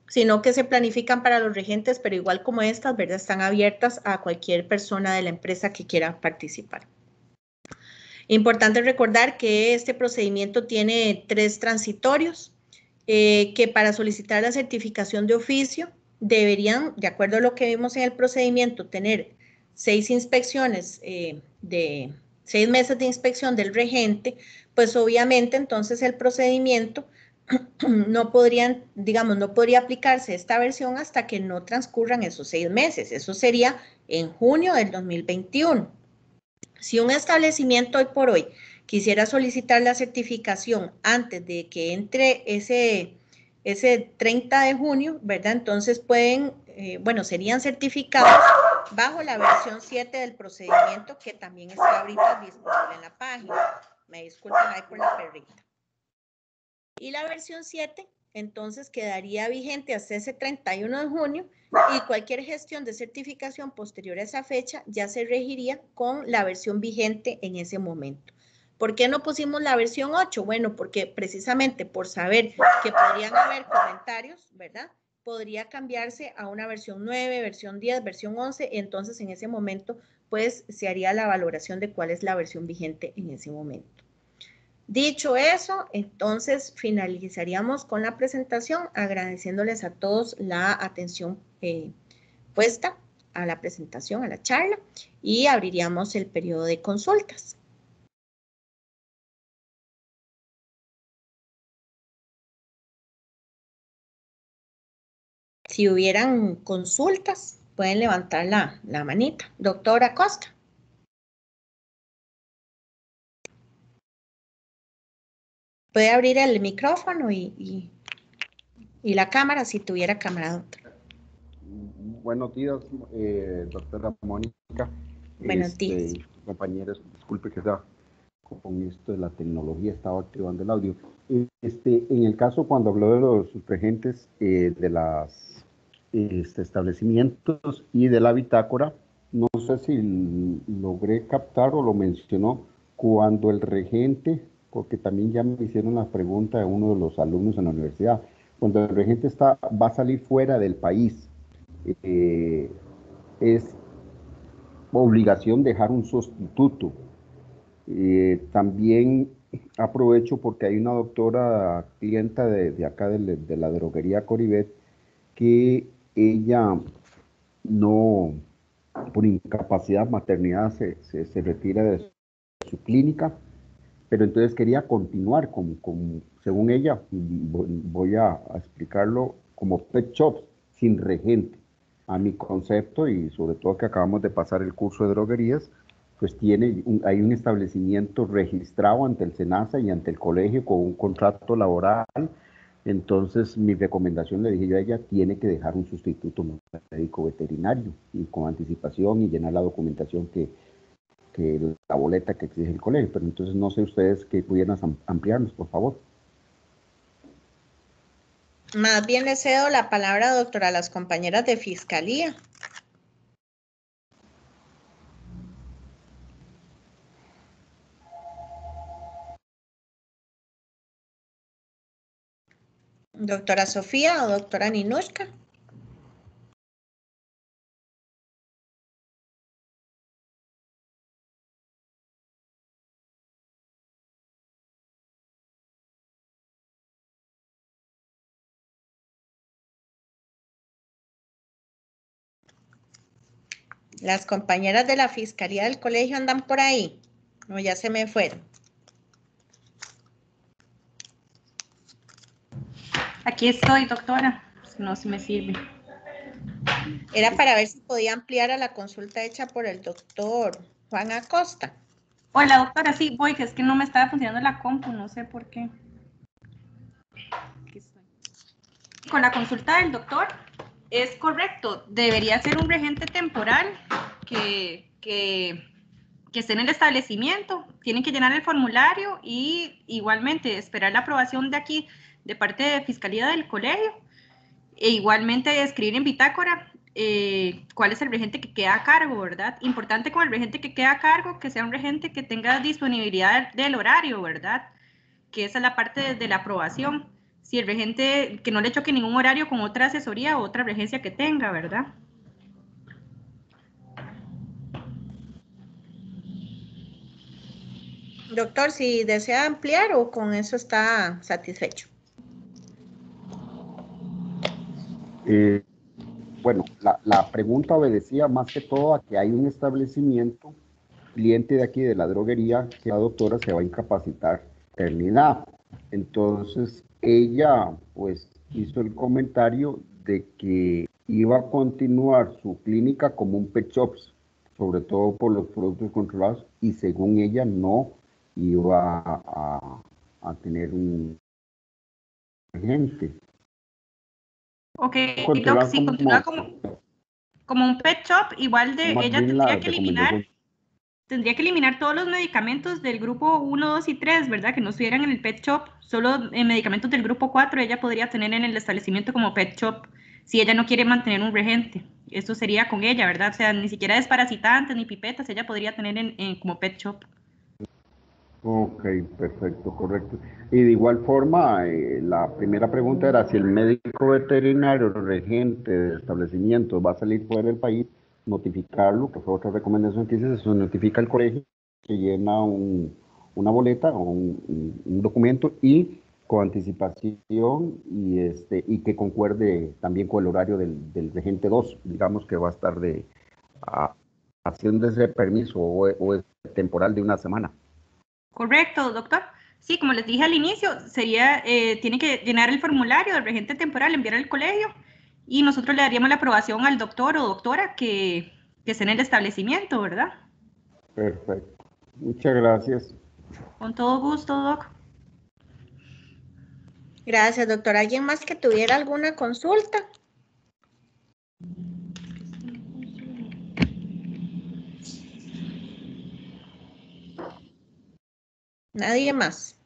sino que se planifican para los regentes, pero igual como estas, ¿verdad? Están abiertas a cualquier persona de la empresa que quiera participar. Importante recordar que este procedimiento tiene 3 transitorios, que para solicitar la certificación de oficio deberían, de acuerdo a lo que vimos en el procedimiento, tener 6 inspecciones de 6 meses de inspección del regente, pues obviamente entonces el procedimiento no podría aplicarse esta versión hasta que no transcurran esos 6 meses. Eso sería en junio del 2021. Si un establecimiento hoy por hoy quisiera solicitar la certificación antes de que entre ese 30 de junio, ¿verdad? Entonces pueden, bueno, serían certificados bajo la versión 7 del procedimiento que también está ahorita disponible en la página. Me disculpen ahí por la perrita. Y la versión 7, entonces quedaría vigente hasta ese 31 de junio y cualquier gestión de certificación posterior a esa fecha ya se regiría con la versión vigente en ese momento. ¿Por qué no pusimos la versión 8? Bueno, porque precisamente por saber que podrían haber comentarios, ¿verdad? Podría cambiarse a una versión 9, versión 10, versión 11, entonces en ese momento pues se haría la valoración de cuál es la versión vigente en ese momento. Dicho eso, entonces finalizaríamos con la presentación agradeciéndoles a todos la atención puesta a la presentación, a la charla, y abriríamos el periodo de consultas. Si hubieran consultas, pueden levantar la manita. Doctora Costa. Puede abrir el micrófono y la cámara si tuviera cámara, doctor. Buenos días, doctora Mónica. Buenos días. Compañeros, disculpe que sea con esto de la tecnología, estaba activando el audio. En el caso cuando habló de los regentes de los establecimientos y de la bitácora, no sé si logré captar o lo mencionó, cuando el regente, porque también ya me hicieron la pregunta de uno de los alumnos en la universidad, cuando el regente va a salir fuera del país, es obligación dejar un sustituto. También aprovecho porque hay una doctora clienta de acá de la droguería Coribet que ella no, por incapacidad, maternidad, se retira de su clínica, pero entonces quería continuar según ella, voy a explicarlo, como pet shop sin regente. A mi concepto, y sobre todo que acabamos de pasar el curso de droguerías, pues hay un establecimiento registrado ante el SENASA y ante el colegio con un contrato laboral. Entonces mi recomendación, le dije yo a ella, tiene que dejar un sustituto médico veterinario y con anticipación y llenar la documentación que la boleta que exige el colegio. Pero entonces no sé ustedes que pudieran ampliarnos, por favor. Más bien le cedo la palabra, doctora, a las compañeras de Fiscalía. Doctora Sofía o doctora Ninushka. Las compañeras de la Fiscalía del colegio andan por ahí. No, ya se me fueron. Aquí estoy, doctora. No se me sirve. Era para ver si podía ampliar a la consulta hecha por el doctor Juan Acosta. Hola, doctora, sí, voy, que es que no me estaba funcionando la compu, no sé por qué. Aquí estoy. Con la consulta del doctor, es correcto, debería ser un regente temporal que esté en el establecimiento, tienen que llenar el formulario y igualmente esperar la aprobación de aquí, de parte de Fiscalía del colegio, e igualmente escribir en bitácora cuál es el regente que queda a cargo, ¿verdad? Importante con el regente que queda a cargo, que sea un regente que tenga disponibilidad del horario, ¿verdad? Que esa es la parte de la aprobación. Si el regente, que no le choque ningún horario con otra asesoría o otra regencia que tenga, ¿verdad? Doctor, si desea ampliar o con eso está satisfecho. Bueno, la pregunta obedecía más que todo a que hay un establecimiento, cliente de aquí de la droguería, que la doctora se va a incapacitar maternidad. Entonces, ella pues hizo el comentario de que iba a continuar su clínica como un pet shop, sobre todo por los productos controlados, y según ella no iba a tener un agente. Ok, Doc, Controlar si continúa como un pet shop, igual más ella bien tendría la que recomendación. eliminar todos los medicamentos del grupo 1, 2 y 3, ¿verdad? Que no estuvieran en el pet shop. Solo medicamentos del grupo 4 ella podría tener en el establecimiento como pet shop si ella no quiere mantener un regente. Esto sería con ella, ¿verdad? O sea, ni siquiera desparasitantes ni pipetas ella podría tener como pet shop. Ok, perfecto, correcto. Y de igual forma, la primera pregunta era si el médico veterinario regente del establecimiento va a salir fuera del país, notificarlo, que fue otra recomendación que hice, se notifica al colegio, que llena una boleta o un documento y con anticipación y que concuerde también con el horario del regente 2, digamos que va a estar haciendo ese permiso o es temporal de una semana. Correcto, doctor. Sí, como les dije al inicio, tiene que llenar el formulario del regente temporal, enviar al colegio y nosotros le daríamos la aprobación al doctor o doctora que esté en el establecimiento, ¿verdad? Perfecto. Muchas gracias. Con todo gusto, doc. Gracias, doctor. ¿Alguien más que tuviera alguna consulta? Nadie más.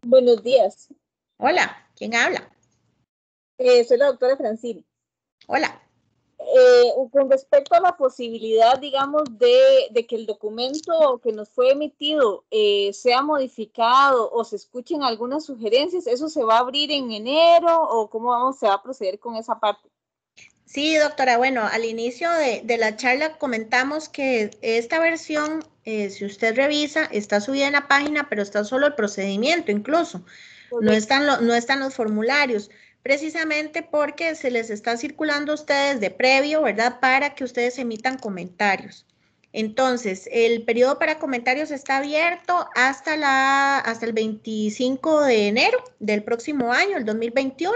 Buenos días. Hola, ¿quién habla? Soy la doctora Francini. Hola. Con respecto a la posibilidad, digamos, de que el documento que nos fue emitido sea modificado o se escuchen algunas sugerencias, ¿eso se va a abrir en enero o cómo se va a proceder con esa parte? Sí, doctora, bueno, al inicio de la charla comentamos que esta versión, si usted revisa, está subida en la página, pero está solo el procedimiento incluso. No están los formularios, precisamente porque se les está circulando a ustedes de previo, ¿verdad? Para que ustedes emitan comentarios. Entonces, el periodo para comentarios está abierto hasta el 25 de enero del próximo año, el 2021.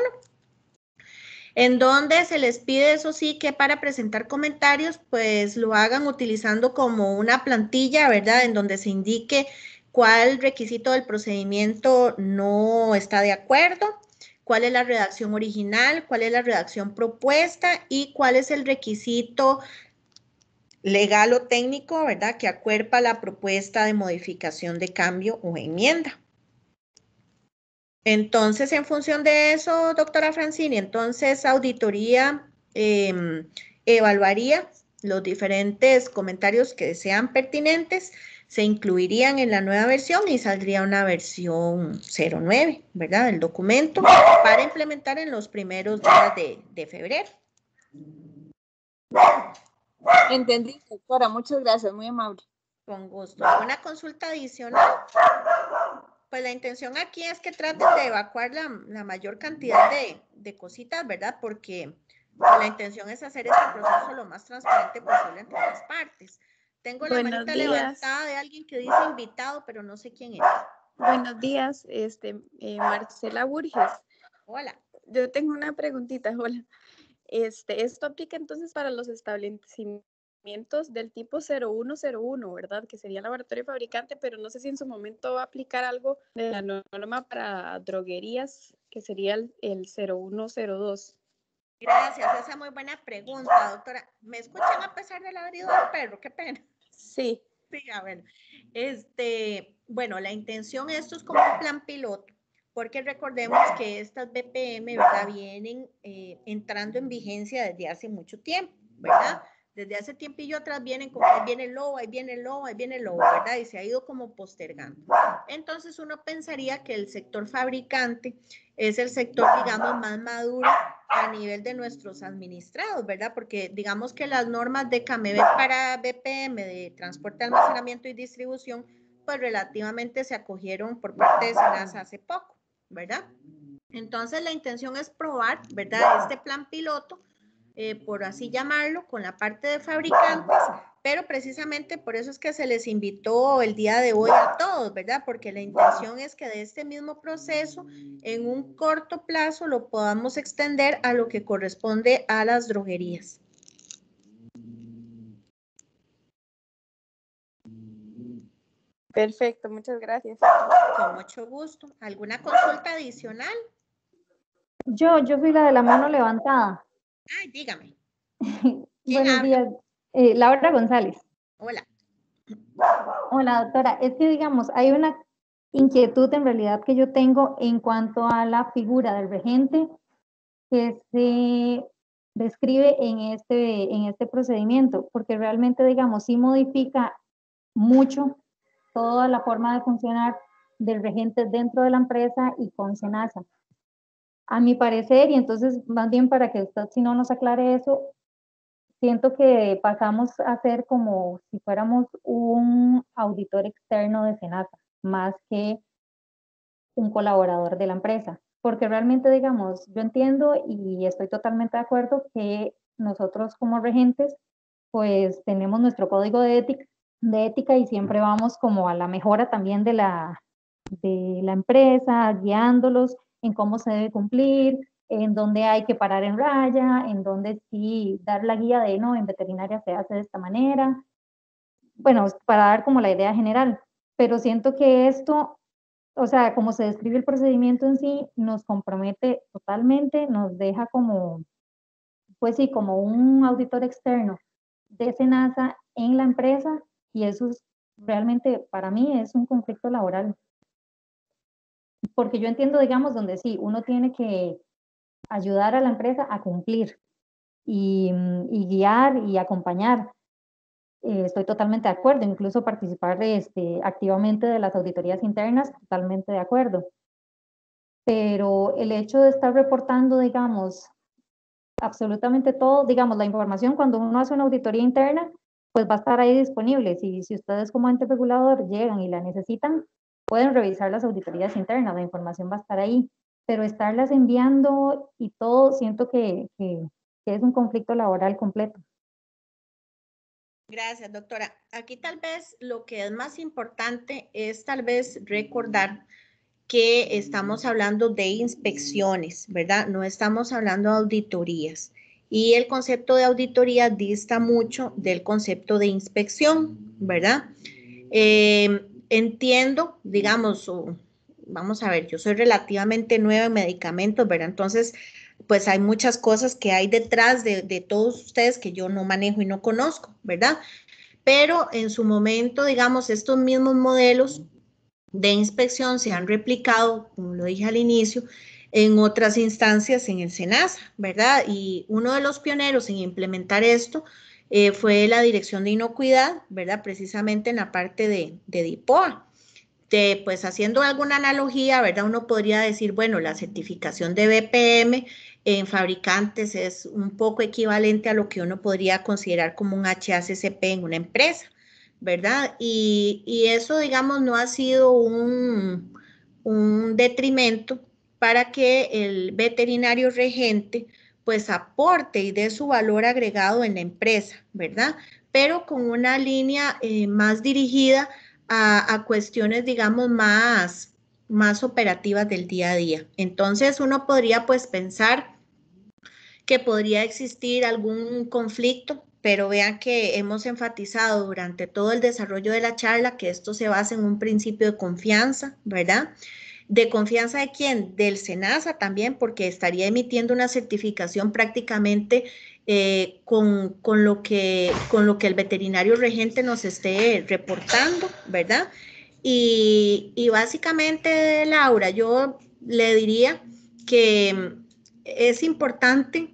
En donde se les pide, eso sí, que para presentar comentarios, pues lo hagan utilizando como una plantilla, ¿verdad? En donde se indique cuál requisito del procedimiento no está de acuerdo, cuál es la redacción original, cuál es la redacción propuesta y cuál es el requisito legal o técnico, ¿verdad? Que acuerpa la propuesta de modificación de cambio o enmienda. Entonces, en función de eso, doctora Francini, entonces auditoría evaluaría los diferentes comentarios que sean pertinentes, se incluirían en la nueva versión y saldría una versión 09, ¿verdad? Del documento para implementar en los primeros días de febrero. Entendí, doctora, muchas gracias, muy amable. Con gusto. ¿Alguna consulta adicional? Pues la intención aquí es que traten de evacuar la mayor cantidad de cositas, ¿verdad? Porque la intención es hacer este proceso lo más transparente posible entre las partes. Tengo la manita levantada de alguien que dice invitado, pero no sé quién es. Buenos días, Marcela Burges. Hola. Yo tengo una preguntita, hola. Esto aplica entonces para los establecimientos del tipo 0101, ¿verdad? Que sería laboratorio fabricante, pero no sé si en su momento va a aplicar algo de la norma para droguerías, que sería el 0102. Gracias, esa es muy buena pregunta, doctora. ¿Me escuchan a pesar del ladrido del perro? Qué pena. Sí. Sí, a ver. Bueno, la intención, esto es como un plan piloto, porque recordemos que estas BPM, ¿verdad? Vienen entrando en vigencia desde hace mucho tiempo, ¿verdad? Desde hace tiempillo atrás vienen como, ahí viene el lobo, ahí viene el lobo, ahí viene el lobo, ¿verdad? Y se ha ido como postergando. Entonces uno pensaría que el sector fabricante es el sector, digamos, más maduro a nivel de nuestros administrados, ¿verdad? Porque digamos que las normas de CAMEVET para BPM, de transporte, almacenamiento y distribución, pues relativamente se acogieron por parte de SENASA hace poco, ¿verdad? Entonces la intención es probar, ¿verdad? Este plan piloto, por así llamarlo, con la parte de fabricantes, pero precisamente por eso es que se les invitó el día de hoy a todos, ¿verdad? Porque la intención es que de este mismo proceso, en un corto plazo, lo podamos extender a lo que corresponde a las droguerías. Perfecto, muchas gracias. Con mucho gusto. ¿Alguna consulta adicional? Yo fui la de la mano levantada. Ay, dígame. Buenos habla? días. Laura González. Hola. Hola, doctora. Es que, digamos, hay una inquietud en realidad que yo tengo en cuanto a la figura del regente que se describe en este procedimiento, porque realmente, digamos, sí modifica mucho toda la forma de funcionar del regente dentro de la empresa y con SENASA. A mi parecer, y entonces más bien para que usted si no nos aclare eso, siento que pasamos a ser como si fuéramos un auditor externo de SENASA, más que un colaborador de la empresa. Porque realmente, digamos, yo entiendo y estoy totalmente de acuerdo que nosotros como regentes, pues tenemos nuestro código de ética y siempre vamos como a la mejora también de la empresa, guiándolos en cómo se debe cumplir, en dónde hay que parar en raya, en dónde sí dar la guía de, no, en veterinaria se hace de esta manera. Bueno, para dar como la idea general. Pero siento que esto, o sea, como se describe el procedimiento en sí, nos compromete totalmente, nos deja como, pues sí, como un auditor externo de SENASA en la empresa y eso es realmente para mí es un conflicto laboral. Porque yo entiendo, digamos, donde sí, uno tiene que ayudar a la empresa a cumplir y guiar y acompañar. Estoy totalmente de acuerdo, incluso participar activamente de las auditorías internas, totalmente de acuerdo. Pero el hecho de estar reportando, digamos, absolutamente todo, digamos, la información cuando uno hace una auditoría interna, pues va a estar ahí disponible. Si ustedes como ente regulador llegan y la necesitan, pueden revisar las auditorías internas, la información va a estar ahí, pero estarlas enviando y todo, siento que es un conflicto laboral completo. Gracias, doctora. Aquí tal vez lo que es más importante es tal vez recordar que estamos hablando de inspecciones, ¿verdad? No estamos hablando de auditorías. Y el concepto de auditoría dista mucho del concepto de inspección, ¿verdad? Entiendo, digamos, vamos a ver, yo soy relativamente nueva en medicamentos, ¿verdad? Entonces, pues hay muchas cosas que hay detrás de todos ustedes que yo no manejo y no conozco, ¿verdad? Pero en su momento, digamos, estos mismos modelos de inspección se han replicado, como lo dije al inicio, en otras instancias en el SENASA, ¿verdad? Y uno de los pioneros en implementar esto fue la Dirección de Inocuidad, ¿verdad? Precisamente en la parte de DIPOA. Pues haciendo alguna analogía, ¿verdad? Uno podría decir, bueno, la certificación de BPM en fabricantes es un poco equivalente a lo que uno podría considerar como un HACCP en una empresa, ¿verdad? Y eso, digamos, no ha sido un detrimento para que el veterinario regente pues aporte y dé su valor agregado en la empresa, ¿verdad? Pero con una línea más dirigida a cuestiones, digamos, más operativas del día a día. Entonces, uno podría pues pensar que podría existir algún conflicto, pero vean que hemos enfatizado durante todo el desarrollo de la charla que esto se basa en un principio de confianza, ¿verdad? ¿De confianza de quién? Del SENASA también, porque estaría emitiendo una certificación prácticamente con lo que el veterinario regente nos esté reportando, ¿verdad? Y básicamente, Laura, yo le diría que es importante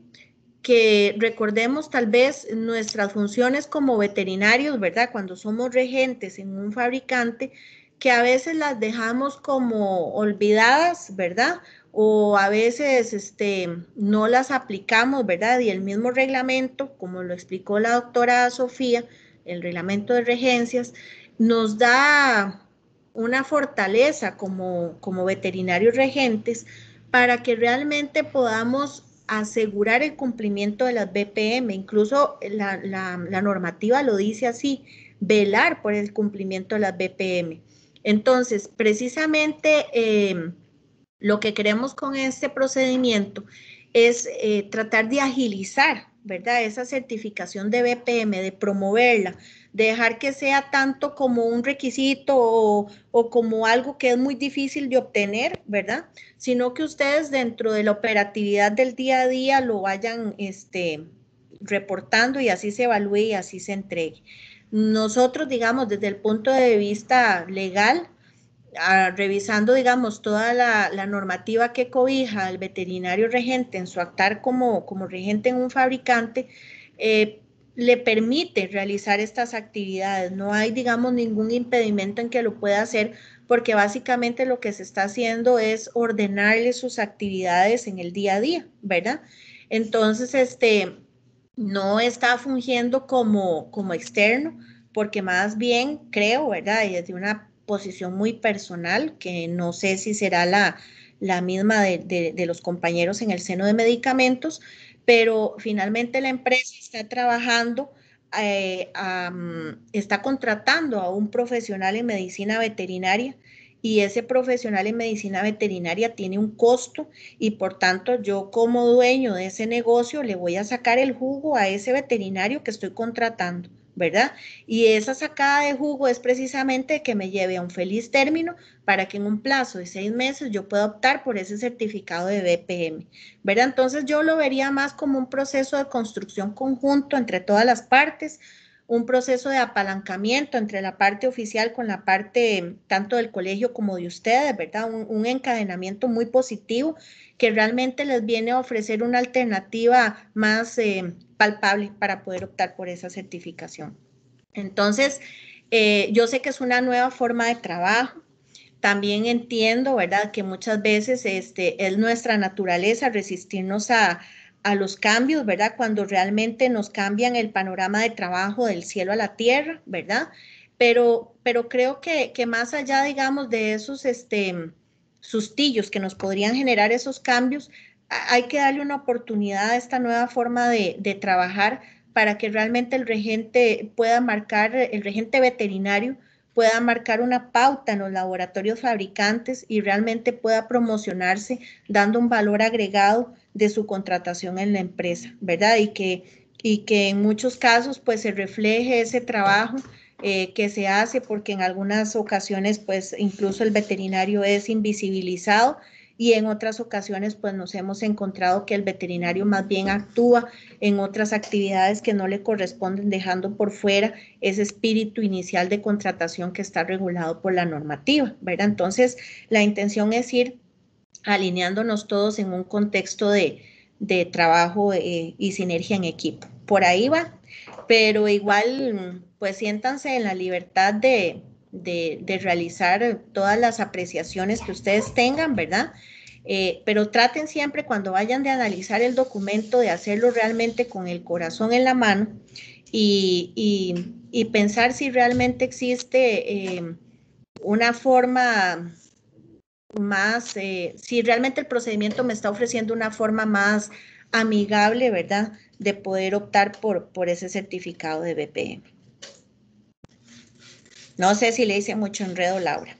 que recordemos tal vez nuestras funciones como veterinarios, ¿verdad? Cuando somos regentes en un fabricante, que a veces las dejamos como olvidadas, ¿verdad? O a veces no las aplicamos, ¿verdad? Y el mismo reglamento, como lo explicó la doctora Sofía, el reglamento de regencias, nos da una fortaleza como veterinarios regentes para que realmente podamos asegurar el cumplimiento de las BPM. Incluso la normativa lo dice así, velar por el cumplimiento de las BPM. Entonces, precisamente lo que queremos con este procedimiento es tratar de agilizar, ¿verdad? Esa certificación de BPM, de promoverla, de dejar que sea tanto como un requisito o como algo que es muy difícil de obtener, ¿verdad? Sino que ustedes dentro de la operatividad del día a día lo vayan reportando y así se evalúe y así se entregue. Nosotros, digamos, desde el punto de vista legal, revisando, digamos, toda la normativa que cobija al veterinario regente en su actuar como regente en un fabricante, le permite realizar estas actividades. No hay, digamos, ningún impedimento en que lo pueda hacer, porque básicamente lo que se está haciendo es ordenarle sus actividades en el día a día, ¿verdad? Entonces, no está fungiendo como externo, porque más bien creo, ¿verdad? Y desde una posición muy personal, que no sé si será la misma de los compañeros en el seno de medicamentos, pero finalmente la empresa está trabajando, está contratando a un profesional en medicina veterinaria y ese profesional en medicina veterinaria tiene un costo y por tanto yo como dueño de ese negocio le voy a sacar el jugo a ese veterinario que estoy contratando, ¿verdad? Y esa sacada de jugo es precisamente que me lleve a un feliz término para que en un plazo de 6 meses yo pueda optar por ese certificado de BPM, ¿verdad? Entonces yo lo vería más como un proceso de construcción conjunto entre todas las partes, un proceso de apalancamiento entre la parte oficial con la parte tanto del colegio como de ustedes, ¿verdad? Un encadenamiento muy positivo que realmente les viene a ofrecer una alternativa más palpable para poder optar por esa certificación. Entonces, yo sé que es una nueva forma de trabajo. También entiendo, ¿verdad?, que muchas veces es nuestra naturaleza resistirnos a los cambios, ¿verdad? Cuando realmente nos cambian el panorama de trabajo del cielo a la tierra, ¿verdad? Pero creo que más allá, digamos, de esos sustillos que nos podrían generar esos cambios, hay que darle una oportunidad a esta nueva forma de trabajar para que realmente el regente pueda marcar, el regente veterinario pueda marcar una pauta en los laboratorios fabricantes y realmente pueda promocionarse dando un valor agregado de su contratación en la empresa, ¿verdad? Y que en muchos casos pues se refleje ese trabajo que se hace, porque en algunas ocasiones pues incluso el veterinario es invisibilizado y en otras ocasiones pues nos hemos encontrado que el veterinario más bien actúa en otras actividades que no le corresponden, dejando por fuera ese espíritu inicial de contratación que está regulado por la normativa, ¿verdad? Entonces, la intención es ir alineándonos todos en un contexto de trabajo y sinergia en equipo. Por ahí va, pero igual, pues siéntanse en la libertad de realizar todas las apreciaciones que ustedes tengan, ¿verdad? Pero traten siempre cuando vayan de analizar el documento de hacerlo realmente con el corazón en la mano y pensar si realmente existe una forma más, si realmente el procedimiento me está ofreciendo una forma más amigable, ¿verdad?, de poder optar por ese certificado de BPM. No sé si le hice mucho enredo, Laura,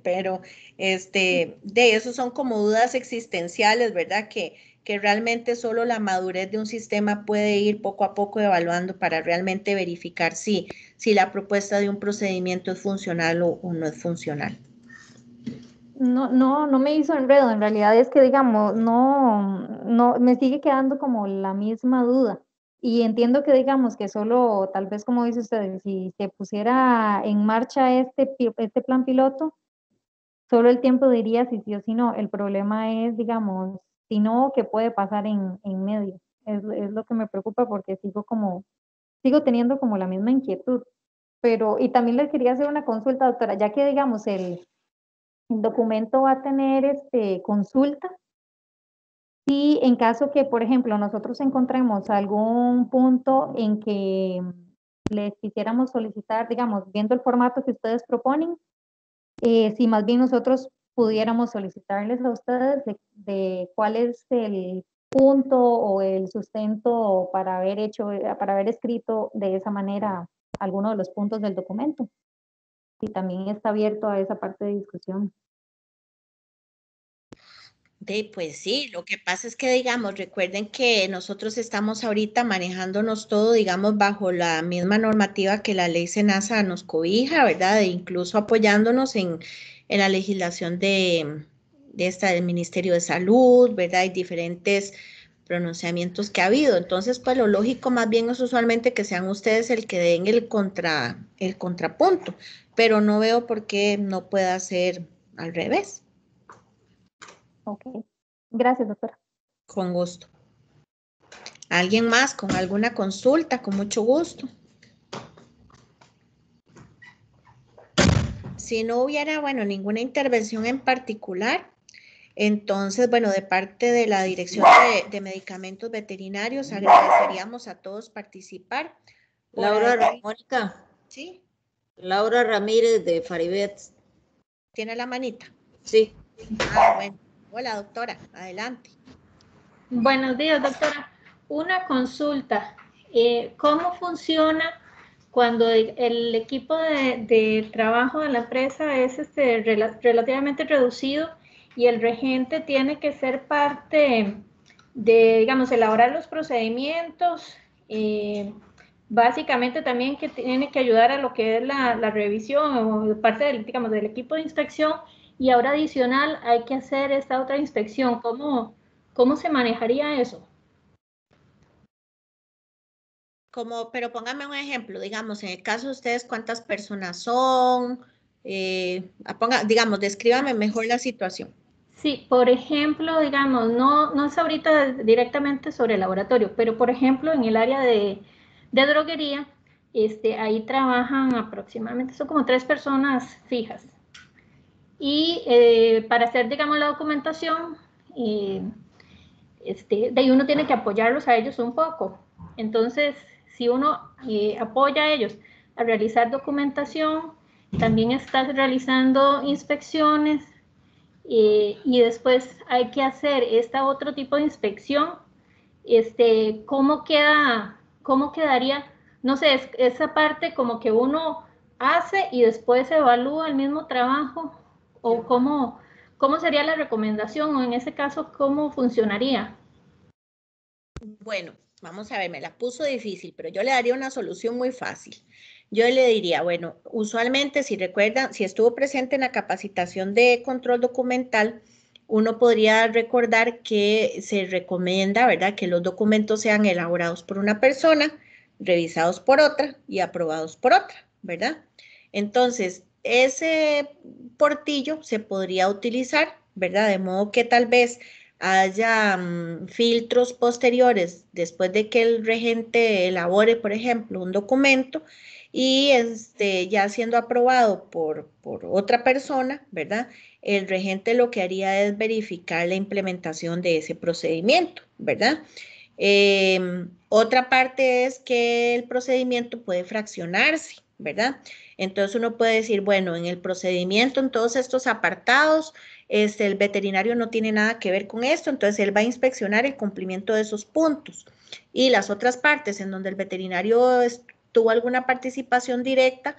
pero de eso son como dudas existenciales, ¿verdad? Que realmente solo la madurez de un sistema puede ir poco a poco evaluando para realmente verificar si la propuesta de un procedimiento es funcional o no es funcional. No me hizo enredo, en realidad es que, digamos, no, me sigue quedando como la misma duda. Y entiendo que, digamos, que solo, tal vez como dice usted, si se pusiera en marcha este plan piloto, solo el tiempo diría si sí o si no. El problema es, digamos, si no, ¿qué puede pasar en medio? Es lo que me preocupa porque sigo teniendo como la misma inquietud. Pero, y también les quería hacer una consulta, doctora, ya que, digamos, el documento va a tener consulta. Y en caso que, por ejemplo, nosotros encontremos algún punto en que les quisiéramos solicitar, digamos, viendo el formato que ustedes proponen, si más bien nosotros pudiéramos solicitarles a ustedes de cuál es el punto o el sustento para haber escrito de esa manera alguno de los puntos del documento. Y también está abierto a esa parte de discusión. Pues sí, lo que pasa es que, digamos, recuerden que nosotros estamos ahorita manejándonos todo, digamos, bajo la misma normativa que la ley SENASA nos cobija, ¿verdad? E incluso apoyándonos en la legislación de esta del Ministerio de Salud, ¿verdad? Hay diferentes pronunciamientos que ha habido. Entonces, pues lo lógico más bien es usualmente que sean ustedes el que den el contrapunto, pero no veo por qué no pueda ser al revés. Ok. Gracias, doctora. Con gusto. ¿Alguien más con alguna consulta? Con mucho gusto. Si no hubiera, bueno, ninguna intervención en particular, entonces, bueno, de parte de la Dirección de Medicamentos Veterinarios, agradeceríamos a todos participar. Mónica. Sí. Laura Ramírez de Faribet. ¿Tiene la manita? Sí. Bueno. Hola, doctora. Adelante. Buenos días, doctora. Una consulta. ¿Cómo funciona cuando el equipo de trabajo de la empresa es relativamente reducido y el regente tiene que ser parte de, digamos, elaborar los procedimientos? Básicamente también que tiene que ayudar a lo que es la revisión o parte del, digamos, del equipo de inspección, y ahora adicional hay que hacer esta otra inspección. ¿Cómo se manejaría eso? Pero póngame un ejemplo, digamos, en el caso de ustedes, ¿cuántas personas son? Digamos, descríbame mejor la situación. Sí, por ejemplo, digamos, no es ahorita directamente sobre el laboratorio, pero por ejemplo, en el área de droguería, ahí trabajan aproximadamente, son como 3 personas fijas. Y para hacer, digamos, la documentación, de ahí uno tiene que apoyarlos a ellos un poco. Entonces, si uno apoya a ellos a realizar documentación, también estás realizando inspecciones, y después hay que hacer este otro tipo de inspección. ¿Cómo quedaría? No sé, esa parte como que uno hace y después evalúa el mismo trabajo, o cómo sería la recomendación, o en ese caso, ¿cómo funcionaría? Bueno, vamos a ver, me la puso difícil, pero yo le daría una solución muy fácil. Yo le diría, bueno, usualmente si recuerdan, si estuvo presente en la capacitación de control documental, uno podría recordar que se recomienda, ¿verdad?, que los documentos sean elaborados por una persona, revisados por otra y aprobados por otra, ¿verdad? Entonces, ese portillo se podría utilizar, ¿verdad? De modo que tal vez haya filtros posteriores después de que el regente elabore, por ejemplo, un documento y ya siendo aprobado por otra persona, ¿verdad? El regente lo que haría es verificar la implementación de ese procedimiento, ¿verdad? Otra parte es que el procedimiento puede fraccionarse, ¿verdad? Entonces uno puede decir, bueno, en el procedimiento, en todos estos apartados, el veterinario no tiene nada que ver con esto, entonces él va a inspeccionar el cumplimiento de esos puntos. Y las otras partes en donde el veterinario tuvo alguna participación directa,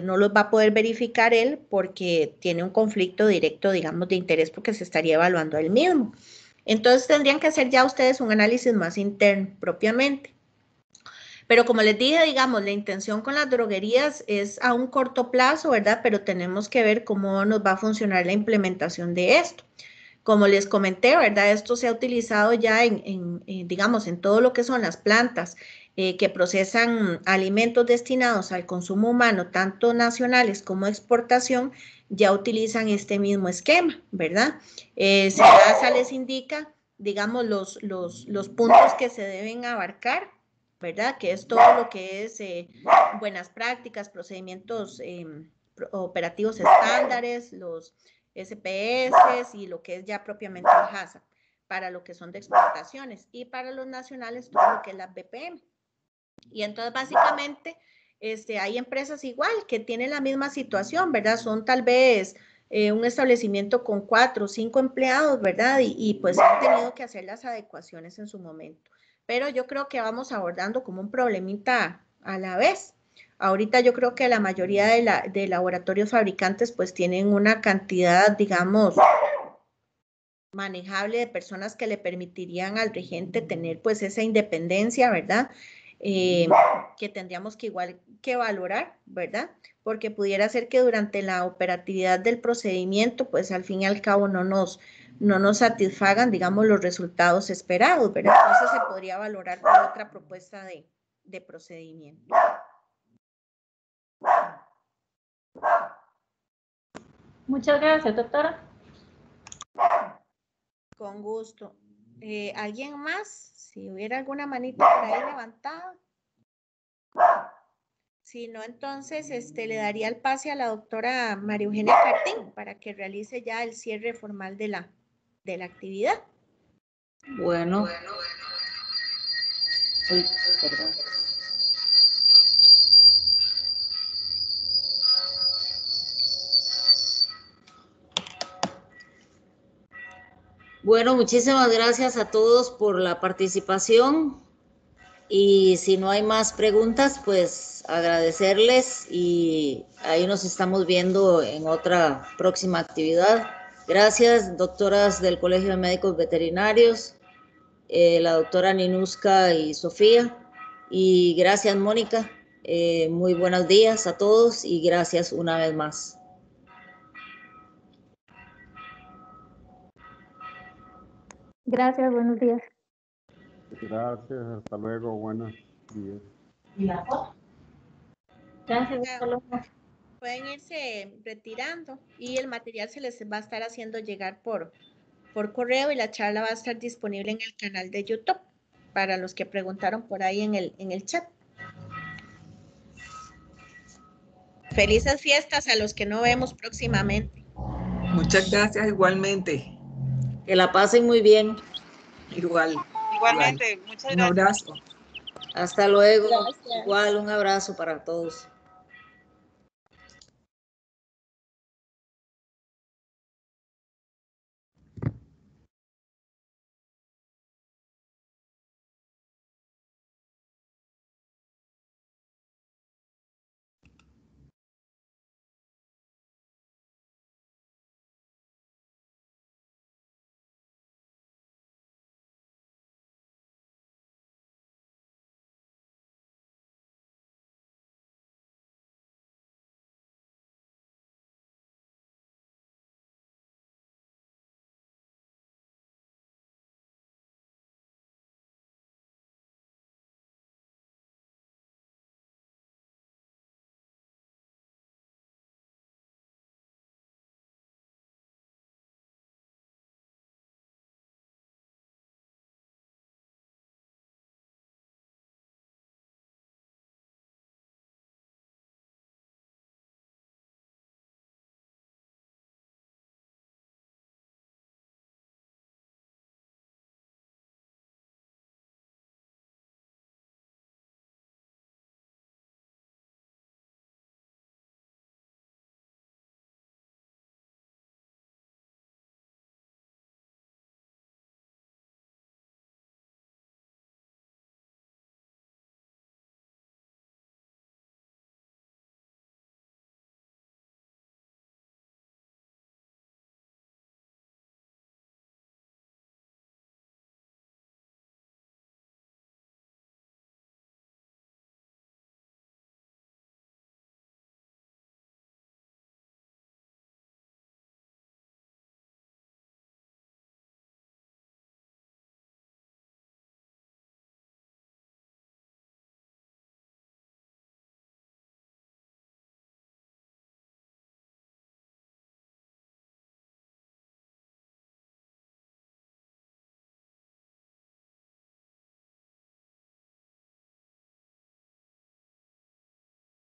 no los va a poder verificar él porque tiene un conflicto directo, digamos, de interés porque se estaría evaluando él mismo. Entonces tendrían que hacer ya ustedes un análisis más interno propiamente. Pero como les dije, digamos, la intención con las droguerías es a un corto plazo, ¿verdad? Pero tenemos que ver cómo nos va a funcionar la implementación de esto. Como les comenté, ¿verdad? Esto se ha utilizado ya digamos, en todo lo que son las plantas que procesan alimentos destinados al consumo humano, tanto nacionales como exportación, ya utilizan este mismo esquema, ¿verdad? SENASA les indica, digamos, los puntos que se deben abarcar, ¿verdad? Que es todo lo que es buenas prácticas, procedimientos operativos estándares, los SPS y lo que es ya propiamente el HACCP, para lo que son de exportaciones, y para los nacionales todo lo que es la BPM. Y entonces básicamente hay empresas igual que tienen la misma situación, ¿verdad? Son tal vez un establecimiento con 4 o 5 empleados, ¿verdad? Y pues han tenido que hacer las adecuaciones en su momento. Pero yo creo que vamos abordando como un problemita a la vez. Ahorita yo creo que la mayoría de laboratorios fabricantes pues tienen una cantidad, digamos, manejable de personas que le permitirían al regente tener pues esa independencia, ¿verdad? Que tendríamos que igual que valorar, ¿verdad? Porque pudiera ser que durante la operatividad del procedimiento, pues al fin y al cabo no nos satisfagan, digamos, los resultados esperados, ¿verdad? Entonces se podría valorar por otra propuesta de procedimiento. Muchas gracias, doctora. Con gusto. ¿Alguien más? Si hubiera alguna manita por ahí levantada. Si no, entonces le daría el pase a la doctora María Eugenia Cartín para que realice ya el cierre formal de la actividad. Bueno. Uy, perdón. Bueno, muchísimas gracias a todos por la participación. Y si no hay más preguntas, pues agradecerles y ahí nos estamos viendo en otra próxima actividad. Gracias, doctoras del Colegio de Médicos Veterinarios, la doctora Ninuska y Sofía. Y gracias, Mónica. Muy buenos días a todos y gracias una vez más. Gracias, buenos días. Gracias, hasta luego, buenos días. Gracias, hasta luego. Pueden irse retirando y el material se les va a estar haciendo llegar por correo y la charla va a estar disponible en el canal de YouTube para los que preguntaron por ahí en el chat. Felices fiestas a los que no vemos próximamente. Muchas gracias igualmente. Que la pasen muy bien. Igual. Igualmente, muchas gracias. Un abrazo. Hasta luego. Gracias. Igual un abrazo para todos.